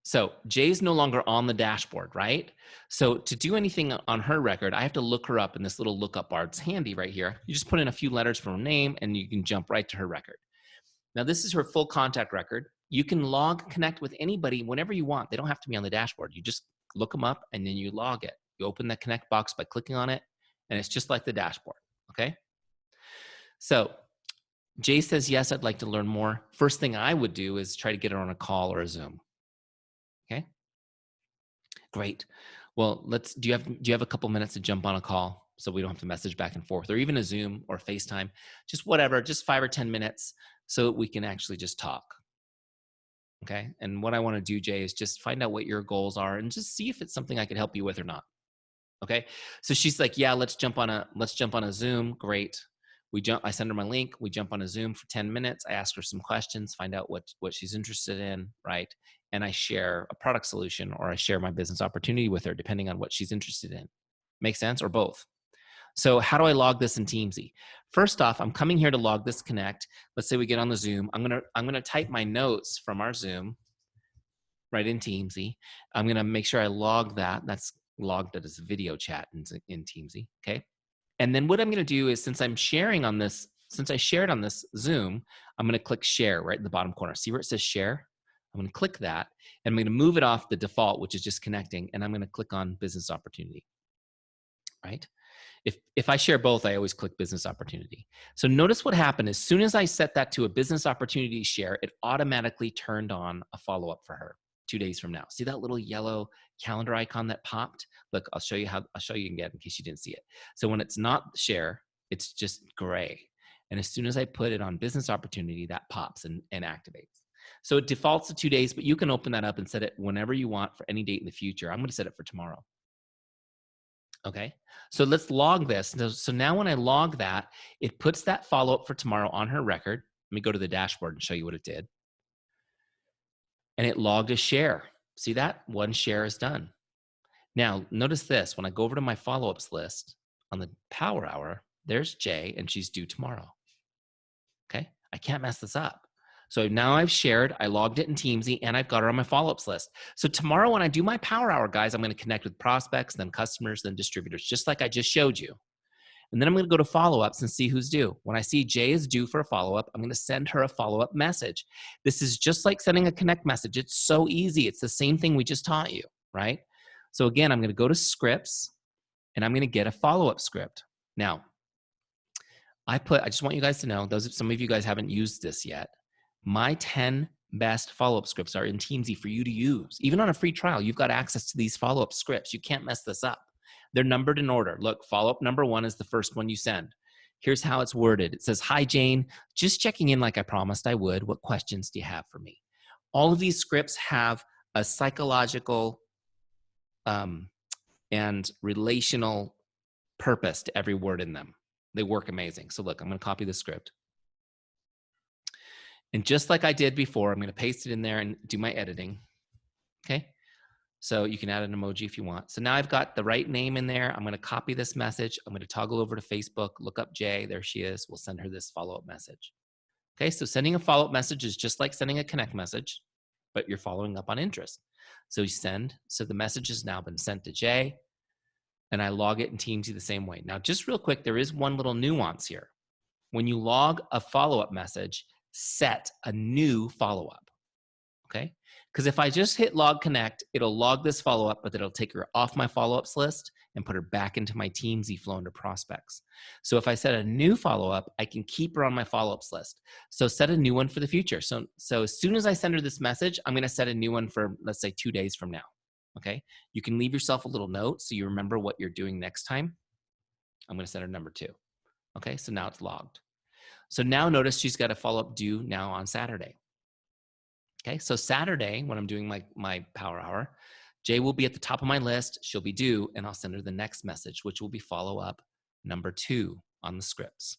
So Jay's no longer on the dashboard, right? So to do anything on her record, I have to look her up in this little lookup bar. It's handy right here. You just put in a few letters from her name and you can jump right to her record. Now, this is her full contact record. You can connect with anybody whenever you want. They don't have to be on the dashboard. You just look them up and then you log it. You open the connect box by clicking on it, and it's just like the dashboard, okay? So Jay says, yes, I'd like to learn more. First thing I would do is try to get her on a call or a Zoom, okay? Great. Well, do you have a couple minutes to jump on a call so we don't have to message back and forth, or even a Zoom or FaceTime, just whatever, just 5 or 10 minutes so we can actually just talk. Okay. And what I want to do, Jay, is just find out what your goals are and just see if it's something I could help you with or not. Okay. So she's like, yeah, let's jump on a Zoom. Great. I send her my link. We jump on a Zoom for 10 minutes. I ask her some questions, find out what she's interested in. Right. And I share a product solution or I share my business opportunity with her, depending on what she's interested in. Make sense? Or both? So how do I log this in Teamzy? First off, I'm coming here to log this connect. Let's say we get on the Zoom. I'm gonna type my notes from our Zoom right in Teamzy. I'm gonna make sure I log that. That's logged as a video chat in Teamzy. Okay. And then what I'm gonna do is since I shared on this Zoom, I'm gonna click share right in the bottom corner. See where it says share? I'm gonna click that and I'm gonna move it off the default, which is just connecting, and I'm gonna click on business opportunity. Right? If I share both, I always click business opportunity. So notice what happened. As soon as I set that to a business opportunity share, it automatically turned on a follow-up for her 2 days from now. See that little yellow calendar icon that popped? Look, I'll show you again in case you didn't see it. So when it's not share, it's just gray. And as soon as I put it on business opportunity, that pops and activates. So it defaults to 2 days, but you can open that up and set it whenever you want for any date in the future. I'm going to set it for tomorrow. Okay, so let's log this. So now when I log that, it puts that follow-up for tomorrow on her record. Let me go to the dashboard and show you what it did. And it logged a share. See that? One share is done. Now, notice this. When I go over to my follow-ups list on the Power Hour, there's Jay, and she's due tomorrow. Okay, I can't mess this up. So now I've shared, I logged it in Teamzy, and I've got her on my follow-ups list. So tomorrow when I do my Power Hour, guys, I'm going to connect with prospects, then customers, then distributors, just like I just showed you. And then I'm going to go to follow-ups and see who's due. When I see Jay is due for a follow-up, I'm going to send her a follow-up message. This is just like sending a connect message. It's so easy. It's the same thing we just taught you, right? So again, I'm going to go to scripts, and I'm going to get a follow-up script. Now, I just want you guys to know, some of you guys haven't used this yet. My 10 best follow-up scripts are in Teamzy for you to use. Even on a free trial, you've got access to these follow-up scripts. You can't mess this up. They're numbered in order. Look, follow-up number 1 is the first one you send. Here's how it's worded. It says, hi, Jane. Just checking in like I promised I would. What questions do you have for me? All of these scripts have a psychological and relational purpose to every word in them. They work amazing. So look, I'm going to copy the script. And just like I did before, I'm going to paste it in there and do my editing. Okay. So you can add an emoji if you want. So now I've got the right name in there. I'm going to copy this message. I'm going to toggle over to Facebook, look up Jay. There she is. We'll send her this follow-up message. Okay. So sending a follow-up message is just like sending a connect message, but you're following up on interest. So you send. So the message has now been sent to Jay, and I log it in Teamzy the same way. Now, just real quick, there is one little nuance here. When you log a follow-up message, set a new follow-up, okay? Because if I just hit log connect, it'll log this follow-up, but it'll take her off my follow-ups list and put her back into my Teamzy flow under prospects. So if I set a new follow-up, I can keep her on my follow-ups list. So set a new one for the future. So as soon as I send her this message, I'm gonna set a new one for, let's say, 2 days from now, okay? You can leave yourself a little note so you remember what you're doing next time. I'm gonna set her number 2. Okay, so now it's logged. So now notice she's got a follow-up due now on Saturday. Okay, so Saturday, when I'm doing my power hour, Jay will be at the top of my list. She'll be due, and I'll send her the next message, which will be follow-up number 2 on the scripts.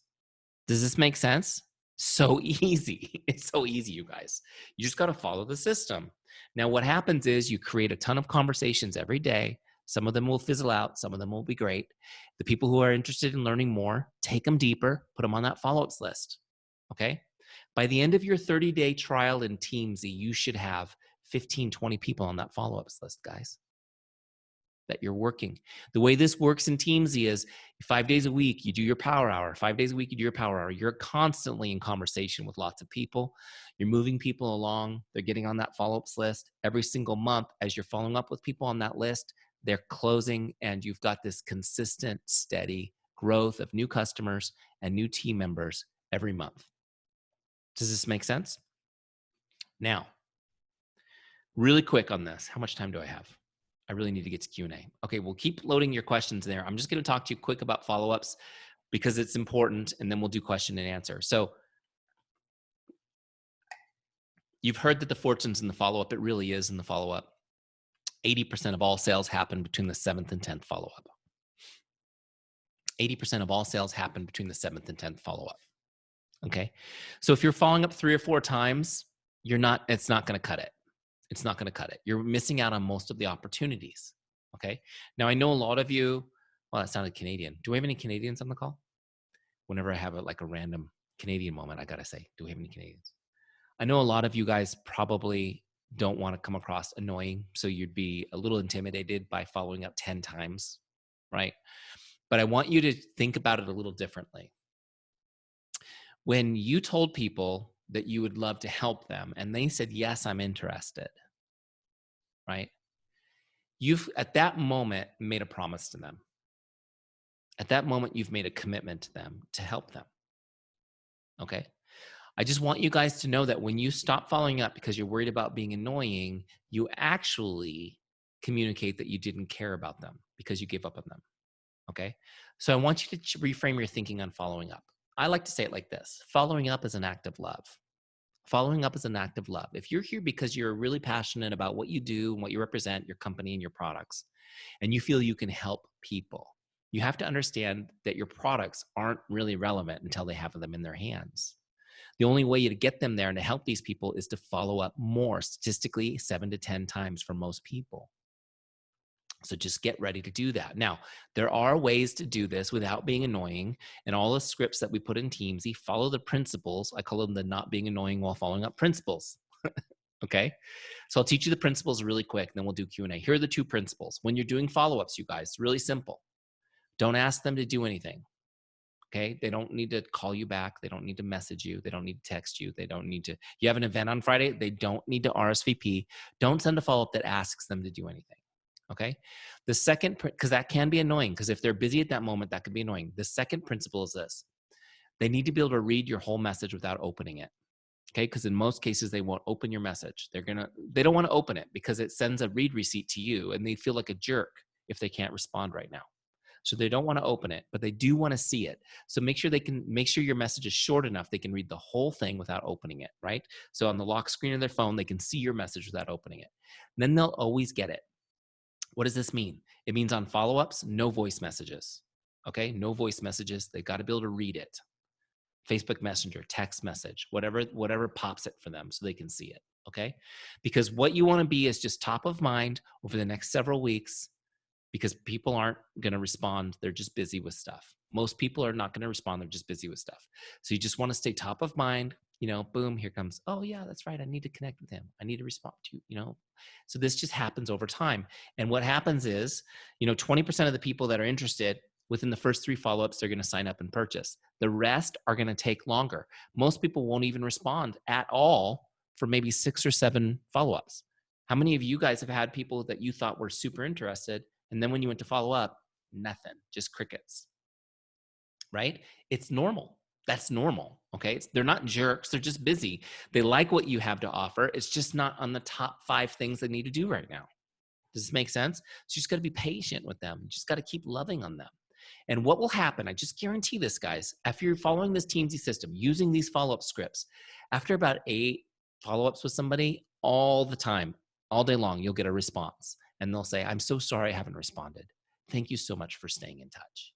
Does this make sense? So easy. It's so easy, you guys. You just got to follow the system. Now, what happens is you create a ton of conversations every day. Some of them will fizzle out. Some of them will be great. The people who are interested in learning more, take them deeper, put them on that follow-ups list. Okay? By the end of your 30-day trial in Teamzy, you should have 15, 20 people on that follow-ups list, guys, that you're working. The way this works in Teamzy is 5 days a week, you do your power hour. 5 days a week, you do your power hour. You're constantly in conversation with lots of people. You're moving people along. They're getting on that follow-ups list. Every single month, as you're following up with people on that list, they're closing, and you've got this consistent, steady growth of new customers and new team members every month. Does this make sense? Now, really quick on this. How much time do I have? I really need to get to Q&A. Okay, we'll keep loading your questions there. I'm just going to talk to you quick about follow-ups because it's important, and then we'll do question and answer. So you've heard that the fortune's in the follow-up. It really is in the follow-up. 80% of all sales happen between the 7th and 10th follow-up. 80% of all sales happen between the 7th and 10th follow-up. Okay, so if you're following up 3 or 4 times, it's not going to cut it. It's not going to cut it. You're missing out on most of the opportunities. Okay. Now I know a lot of you, well, that sounded Canadian. Do we have any Canadians on the call? Whenever I have a random Canadian moment, I got to say, do we have any Canadians? I know a lot of you guys probably don't want to come across annoying. So you'd be a little intimidated by following up 10 times, right? But I want you to think about it a little differently. When you told people that you would love to help them and they said, yes, I'm interested, right? You've, at that moment, made a promise to them. At that moment, you've made a commitment to them to help them. Okay? I just want you guys to know that when you stop following up because you're worried about being annoying, you actually communicate that you didn't care about them because you gave up on them. Okay? So I want you to reframe your thinking on following up. I like to say it like this: following up is an act of love. Following up is an act of love. If you're here because you're really passionate about what you do and what you represent, your company and your products, and you feel you can help people, you have to understand that your products aren't really relevant until they have them in their hands. The only way to get them there and to help these people is to follow up more, statistically 7 to 10 times for most people. So just get ready to do that. Now, there are ways to do this without being annoying, and all the scripts that we put in Teamzy follow the principles. I call them the not being annoying while following up principles. Okay? So I'll teach you the principles really quick, then we'll do Q&A. Here are the 2 principles. When you're doing follow-ups, you guys, really simple. Don't ask them to do anything. Okay? They don't need to call you back. They don't need to message you. They don't need to text you. They don't need to, you have an event on Friday, they don't need to RSVP. Don't send a follow-up that asks them to do anything. Okay. The second, because that can be annoying, because if they're busy at that moment, that could be annoying. The second principle is this: they need to be able to read your whole message without opening it. Okay. Because in most cases, they won't open your message. They don't want to open it because it sends a read receipt to you and they feel like a jerk if they can't respond right now. So they don't want to open it, but they do want to see it. So make sure your message is short enough they can read the whole thing without opening it, right? So on the lock screen of their phone, they can see your message without opening it. And then they'll always get it. What does this mean? It means on follow-ups, no voice messages. Okay, no voice messages. They've got to be able to read it. Facebook Messenger, text message, whatever pops it for them so they can see it. Okay, because what you want to be is just top of mind over the next several weeks, because people aren't going to respond. They're just busy with stuff. Most people are not going to respond. They're just busy with stuff. So you just want to stay top of mind. Boom, here comes, oh yeah, that's right. I need to connect with him. I need to respond to, so this just happens over time. And what happens is, 20% of the people that are interested within the first 3 follow-ups, they're going to sign up and purchase. The rest are going to take longer. Most people won't even respond at all for maybe 6 or 7 follow-ups. How many of you guys have had people that you thought were super interested, and then when you went to follow up, nothing, just crickets, right? It's normal. That's normal, okay? They're not jerks. They're just busy. They like what you have to offer. It's just not on the top 5 things they need to do right now. Does this make sense? So you just got to be patient with them. You just got to keep loving on them. And what will happen, I just guarantee this, guys, after you're following this Teamzy system, using these follow-up scripts, after about 8 follow-ups with somebody all the time, all day long, you'll get a response. And they'll say, I'm so sorry I haven't responded. Thank you so much for staying in touch.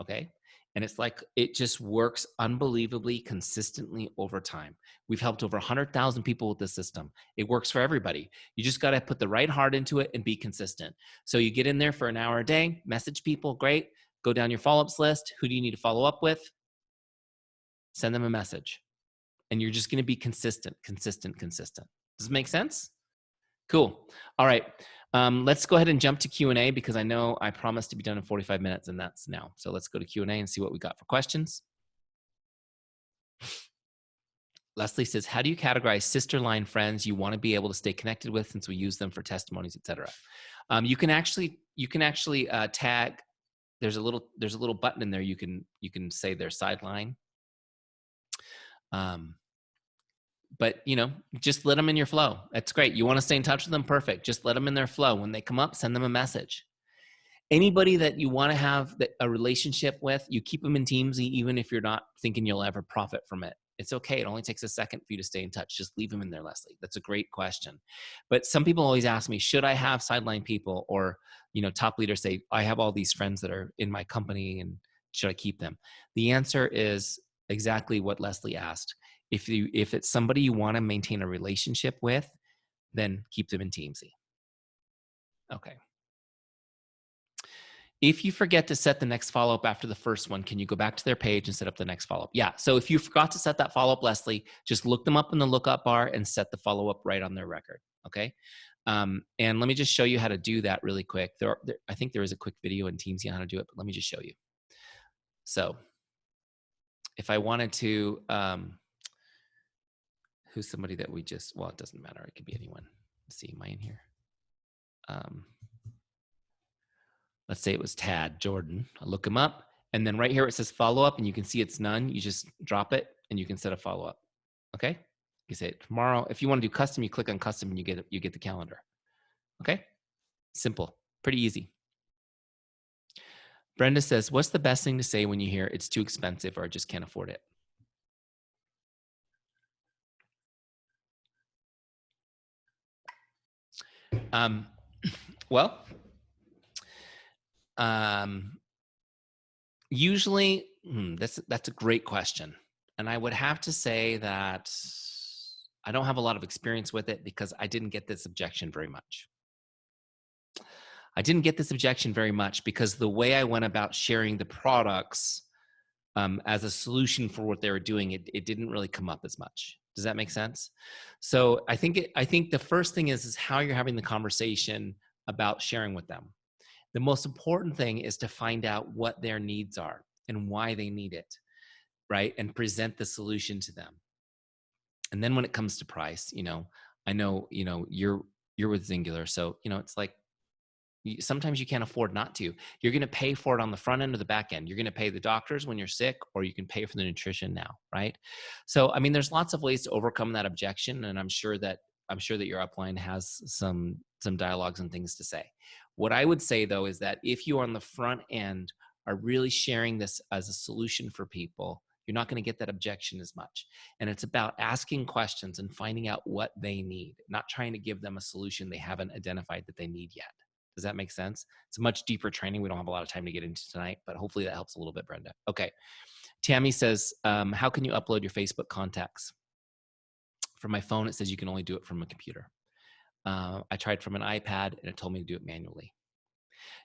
Okay. And it's like, it just works unbelievably consistently over time. We've helped over 100,000 people with this system. It works for everybody. You just got to put the right heart into it and be consistent. So you get in there for an hour a day, message people, great. Go down your follow-ups list. Who do you need to follow up with? Send them a message. And you're just going to be consistent, consistent, consistent. Does it make sense? Cool. All right. Let's go ahead and jump to Q&A because I know I promised to be done in 45 minutes and that's now. So let's go to Q&A and see what we got for questions. Leslie says, how do you categorize sister line friends you want to be able to stay connected with since we use them for testimonies, etc.? You can actually tag. There's a little button in there. You can say their sideline. But just let them in your flow. That's great. You want to stay in touch with them? Perfect. Just let them in their flow. When they come up, send them a message. Anybody that you want to have a relationship with, you keep them in Teamzy, even if you're not thinking you'll ever profit from it. It's okay. It only takes a second for you to stay in touch. Just leave them in there, Leslie. That's a great question. But some people always ask me, should I have sideline people or, top leaders say, I have all these friends that are in my company and should I keep them? The answer is exactly what Leslie asked. If it's somebody you want to maintain a relationship with, then keep them in Teamzy. Okay. If you forget to set the next follow-up after the first one, can you go back to their page and set up the next follow-up? Yeah, so if you forgot to set that follow-up, Leslie, just look them up in the lookup bar and set the follow-up right on their record, okay? And let me just show you how to do that really quick. I think there is a quick video in Teamzy on how to do it, but let me just show you. So if I wanted to, who's somebody that well, it doesn't matter. It could be anyone. Let's see, am I in here? Let's say it was Tad Jordan. I'll look him up. And then right here, it says follow up and you can see it's none. You just drop it and you can set a follow up. Okay. You say tomorrow. If you want to do custom, you click on custom and you get the calendar. Okay. Simple, pretty easy. Brenda says, what's the best thing to say when you hear it's too expensive or I just can't afford it? Well, usually, that's a great question. And I would have to say that I don't have a lot of experience with it because I didn't get this objection very much. Because the way I went about sharing the products as a solution for what they were doing, it didn't really come up as much. Does that make sense? So I think the first thing is how you're having the conversation about sharing with them. The most important thing is to find out what their needs are and why they need it, right? And present the solution to them. And then when it comes to price, I know, you're with Singular. So, it's like, sometimes you can't afford not to. You're going to pay for it on the front end or the back end. You're going to pay the doctors when you're sick, or you can pay for the nutrition now, right? So, I mean, there's lots of ways to overcome that objection, and I'm sure that your upline has some dialogues and things to say. What I would say though is that if you on the front end are really sharing this as a solution for people, you're not going to get that objection as much. And it's about asking questions and finding out what they need, not trying to give them a solution they haven't identified that they need yet. Does that make sense? It's a much deeper training. We don't have a lot of time to get into tonight, but hopefully that helps a little bit, Brenda. Okay. Tammy says, how can you upload your Facebook contacts? From my phone, it says you can only do it from a computer. I tried from an iPad and it told me to do it manually.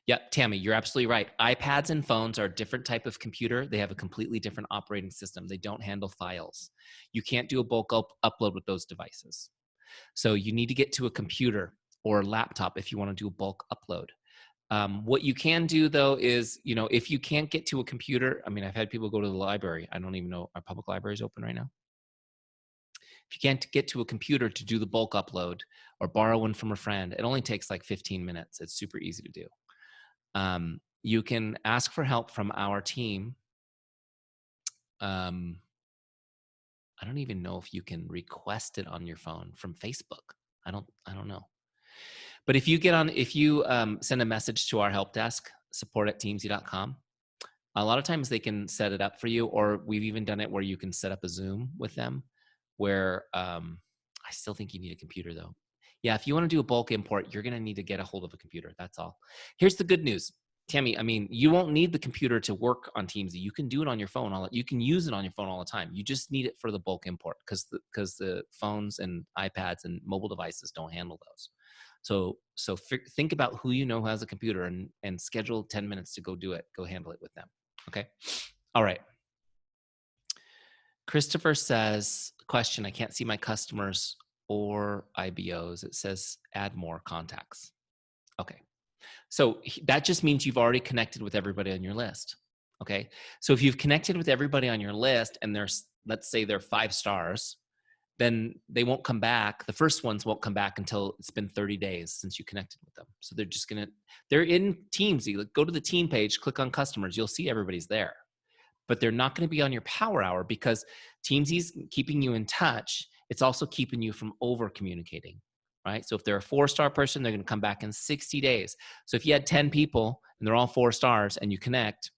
Yep, Tammy, you're absolutely right. iPads and phones are a different type of computer. They have a completely different operating system. They don't handle files. You can't do a bulk upload with those devices. So you need to get to a computer or a laptop if you want to do a bulk upload. What you can do though is, if you can't get to a computer, I mean, I've had people go to the library. I don't even know, are public libraries open right now? If you can't get to a computer to do the bulk upload or borrow one from a friend, it only takes like 15 minutes. It's super easy to do. You can ask for help from our team. I don't even know if you can request it on your phone from Facebook. I don't know. But if you send a message to our help desk, support@teamzy.com, A lot of times they can set it up for you, or we've even done it where you can set up a Zoom with them where I still think you need a computer though. Yeah, if you want to do a bulk import, you're going to need to get a hold of a computer. That's all. Here's the good news. Tammy, I mean, you won't need the computer to work on Teamzy. You can do it on your phone. You can use it on your phone all the time. You just need it for the bulk import because the phones and iPads and mobile devices don't handle those. So think about who you know who has a computer and schedule 10 minutes to go do it. Go handle it with them. Okay. All right. Christopher says, question, I can't see my customers or IBOs. It says add more contacts. Okay. So that just means you've already connected with everybody on your list. Okay. So if you've connected with everybody on your list and there's, let's say they're 5 stars, then they won't come back. The first ones won't come back until it's been 30 days since you connected with them. So they're in Teamzy. Like, go to the team page, click on customers. You'll see everybody's there. But they're not going to be on your power hour because Teamzy's keeping you in touch. It's also keeping you from over communicating, right? So if they're a 4-star person, they're going to come back in 60 days. So if you had 10 people and they're all 4 stars and you connect,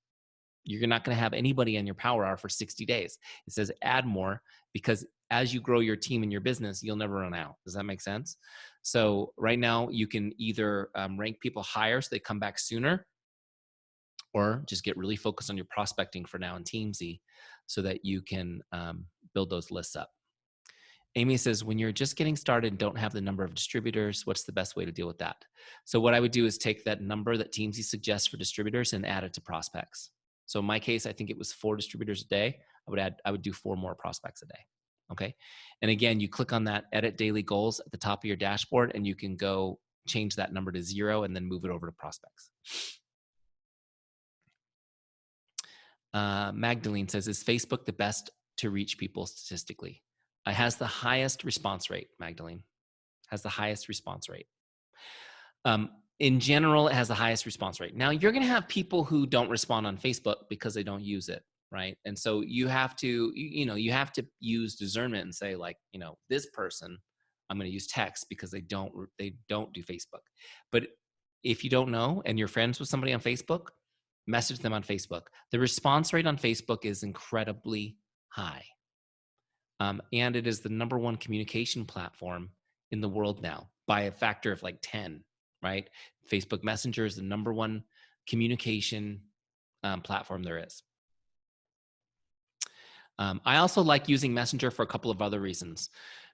you're not going to have anybody on your power hour for 60 days. It says add more because as you grow your team and your business, you'll never run out. Does that make sense? So right now you can either rank people higher so they come back sooner, or just get really focused on your prospecting for now in Teamzy so that you can build those lists up. Amy says, when you're just getting started and don't have the number of distributors, what's the best way to deal with that? So what I would do is take that number that Teamzy suggests for distributors and add it to prospects. So in my case, I think it was 4 distributors a day. I would do 4 more prospects a day. Okay. And again, you click on that edit daily goals at the top of your dashboard and you can go change that number to 0 and then move it over to prospects. Magdalene says, is Facebook the best to reach people statistically? It has the highest response rate, Magdalene. Has the highest response rate. In general, it has the highest response rate. Now, you're going to have people who don't respond on Facebook because they don't use it, right? And so you have to, you have to use discernment and say, like, this person, I'm going to use text because they don't do Facebook. But if you don't know and you're friends with somebody on Facebook, message them on Facebook. The response rate on Facebook is incredibly high. And it is the #1 communication platform in the world now by a factor of like 10, right? Facebook Messenger is the #1 communication platform there is. I also like using Messenger for a couple of other reasons,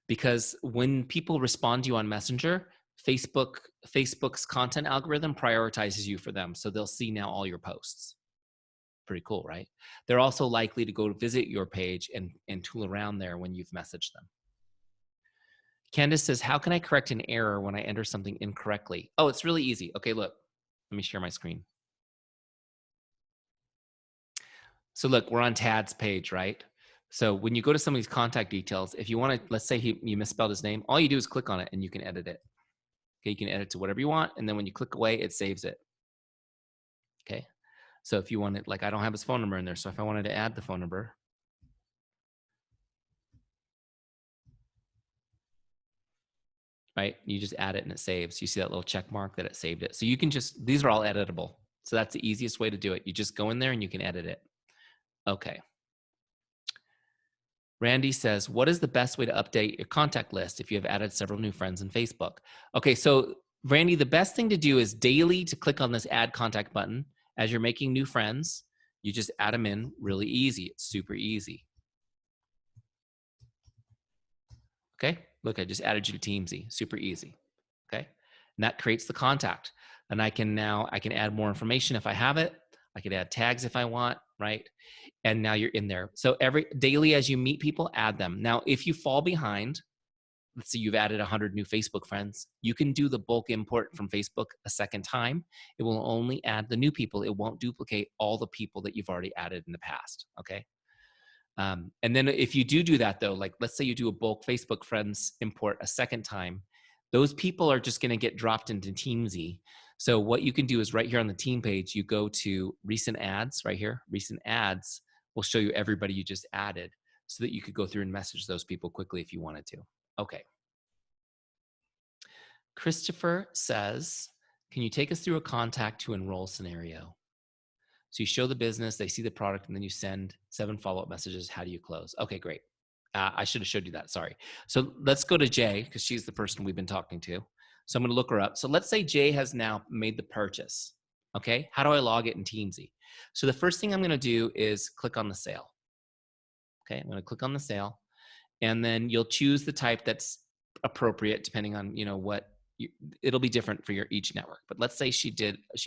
because when people respond to you on Messenger, Facebook's content algorithm prioritizes you for them. So they'll see now all your posts. Pretty cool, right? They're also likely to go visit your page and tool around there when you've messaged them. Candace says, how can I correct an error when I enter something incorrectly? Oh, it's really easy. Okay, look, let me share my screen. So look, we're on Tad's page, right? So when you go to somebody's contact details, if you want to, let's say you misspelled his name, all you do is click on it and you can edit it. Okay, you can edit to whatever you want. And then when you click away, it saves it. Okay. So if you want it, like, I don't have his phone number in there. So if I wanted to add the phone number, right, you just add it and it saves. You see that little check mark that it saved it. So you can just, these are all editable. So that's the easiest way to do it. You just go in there and you can edit it. Okay. Randy says, what is the best way to update your contact list if you have added several new friends in Facebook? Okay, so Randy, the best thing to do is daily to click on this add contact button. As you're making new friends, you just add them in really easy. It's super easy. Okay, look, I just added you to Teamzy, super easy. Okay, and that creates the contact. And I can add more information if I have it. I could add tags if I want, right? And now you're in there. So every daily as you meet people, add them. Now, if you fall behind, let's say you've added 100 new Facebook friends, you can do the bulk import from Facebook a second time. It will only add the new people. It won't duplicate all the people that you've already added in the past, okay? And then if you do that though, like let's say you do a bulk Facebook friends import a second time, those people are just gonna get dropped into Teamzy. So what you can do is right here on the team page, you go to recent ads right here. Recent ads will show you everybody you just added so that you could go through and message those people quickly if you wanted to. Okay. Christopher says, can you take us through a contact to enroll scenario? So you show the business, they see the product, and then you send 7 follow-up messages. How do you close? Okay, great. I should have showed you that. Sorry. So let's go to Jay because she's the person we've been talking to. So I'm going to look her up. So let's say Jay has now made the purchase. Okay. How do I log it in Teamzy? So the first thing I'm going to do is click on the sale. Okay. I'm going to click on the sale, and then you'll choose the type that's appropriate depending on, what it'll be different for each network. But let's say she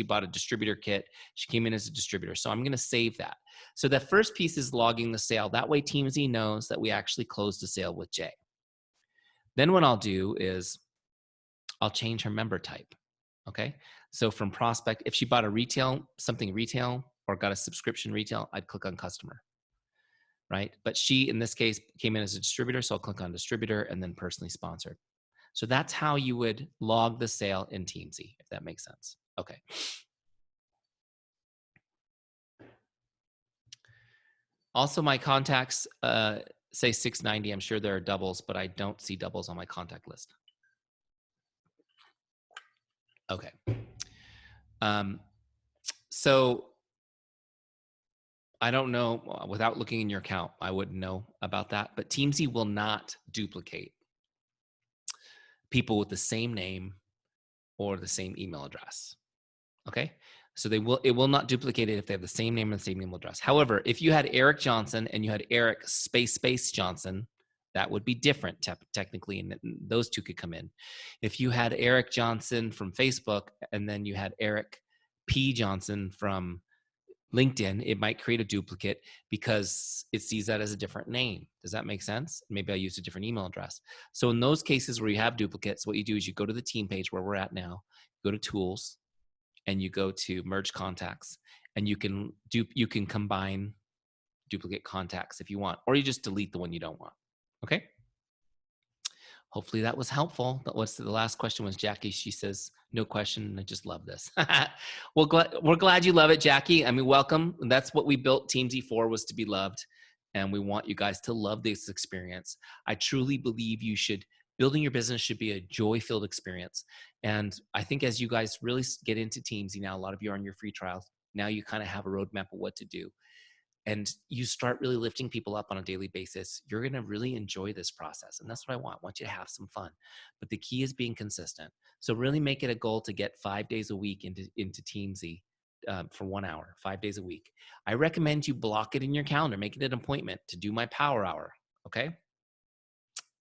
bought a distributor kit. She came in as a distributor. So I'm going to save that. So the first piece is logging the sale. That way Teamzy knows that we actually closed the sale with Jay. Then what I'll do is I'll change her member type. Okay. So from prospect, if she bought something retail or got a subscription retail, I'd click on customer. Right. But she, in this case, came in as a distributor. So I'll click on distributor and then personally sponsored. So that's how you would log the sale in Teamzy, if that makes sense. Okay. Also, my contacts say 690. I'm sure there are doubles, but I don't see doubles on my contact list. Okay. So I don't know, without looking in your account, I wouldn't know about that, but Teamzy will not duplicate people with the same name or the same email address. Okay. So it will not duplicate it if they have the same name and the same email address. However, if you had Eric Johnson and you had Eric space Johnson, that would be different technically, and those two could come in. If you had Eric Johnson from Facebook and then you had Eric P. Johnson from LinkedIn, it might create a duplicate because it sees that as a different name. Does that make sense? Maybe I used a different email address. So in those cases where you have duplicates, what you do is you go to the team page where we're at now, go to tools, and you go to merge contacts, and you can combine duplicate contacts if you want, or you just delete the one you don't want. Okay. Hopefully that was helpful. The last question was Jackie. She says, no question. I just love this. Well, we're glad you love it, Jackie. I mean, welcome. And that's what we built Teamzy for, was to be loved. And we want you guys to love this experience. I truly believe building your business should be a joy-filled experience. And I think as you guys really get into Teamzy now, a lot of you are on your free trials. Now you kind of have a roadmap of what to do. And you start really lifting people up on a daily basis, you're going to really enjoy this process. And that's what I want. I want you to have some fun. But the key is being consistent. So really make it a goal to get 5 days a week into Teamzy for 1 hour, 5 days a week. I recommend you block it in your calendar, make it an appointment to do my power hour. Okay.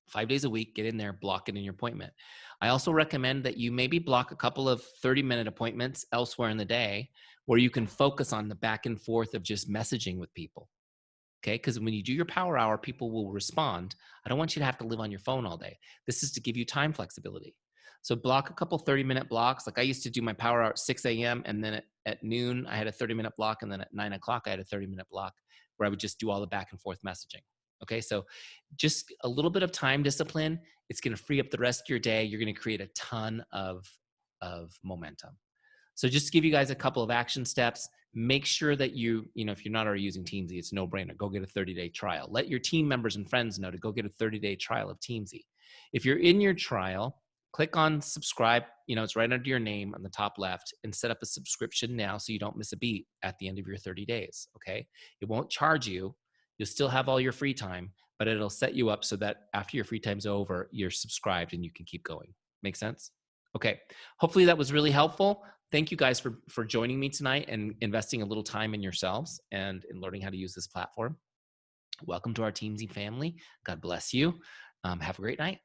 5 days a week, get in there, block it in your appointment. I also recommend that you maybe block a couple of 30-minute appointments elsewhere in the day where you can focus on the back and forth of just messaging with people. Okay. Because when you do your power hour, people will respond. I don't want you to have to live on your phone all day. This is to give you time flexibility. So block a couple 30-minute blocks. Like I used to do my power hour at 6 a.m. and then at noon, I had a 30-minute block. And then at 9 o'clock, I had a 30-minute block where I would just do all the back and forth messaging. Okay. So just a little bit of time discipline. It's going to free up the rest of your day. You're going to create a ton of momentum. So just to give you guys a couple of action steps, make sure that if you're not already using Teamzy, it's no brainer. Go get a 30-day trial. Let your team members and friends know to go get a 30-day trial of Teamzy. If you're in your trial, click on subscribe. It's right under your name on the top left, and set up a subscription now so you don't miss a beat at the end of your 30 days. Okay. It won't charge you. You'll still have all your free time, but it'll set you up so that after your free time's over, you're subscribed and you can keep going. Make sense? Okay. Hopefully that was really helpful. Thank you guys for joining me tonight and investing a little time in yourselves and in learning how to use this platform. Welcome to our Teamzy family. God bless you. Have a great night.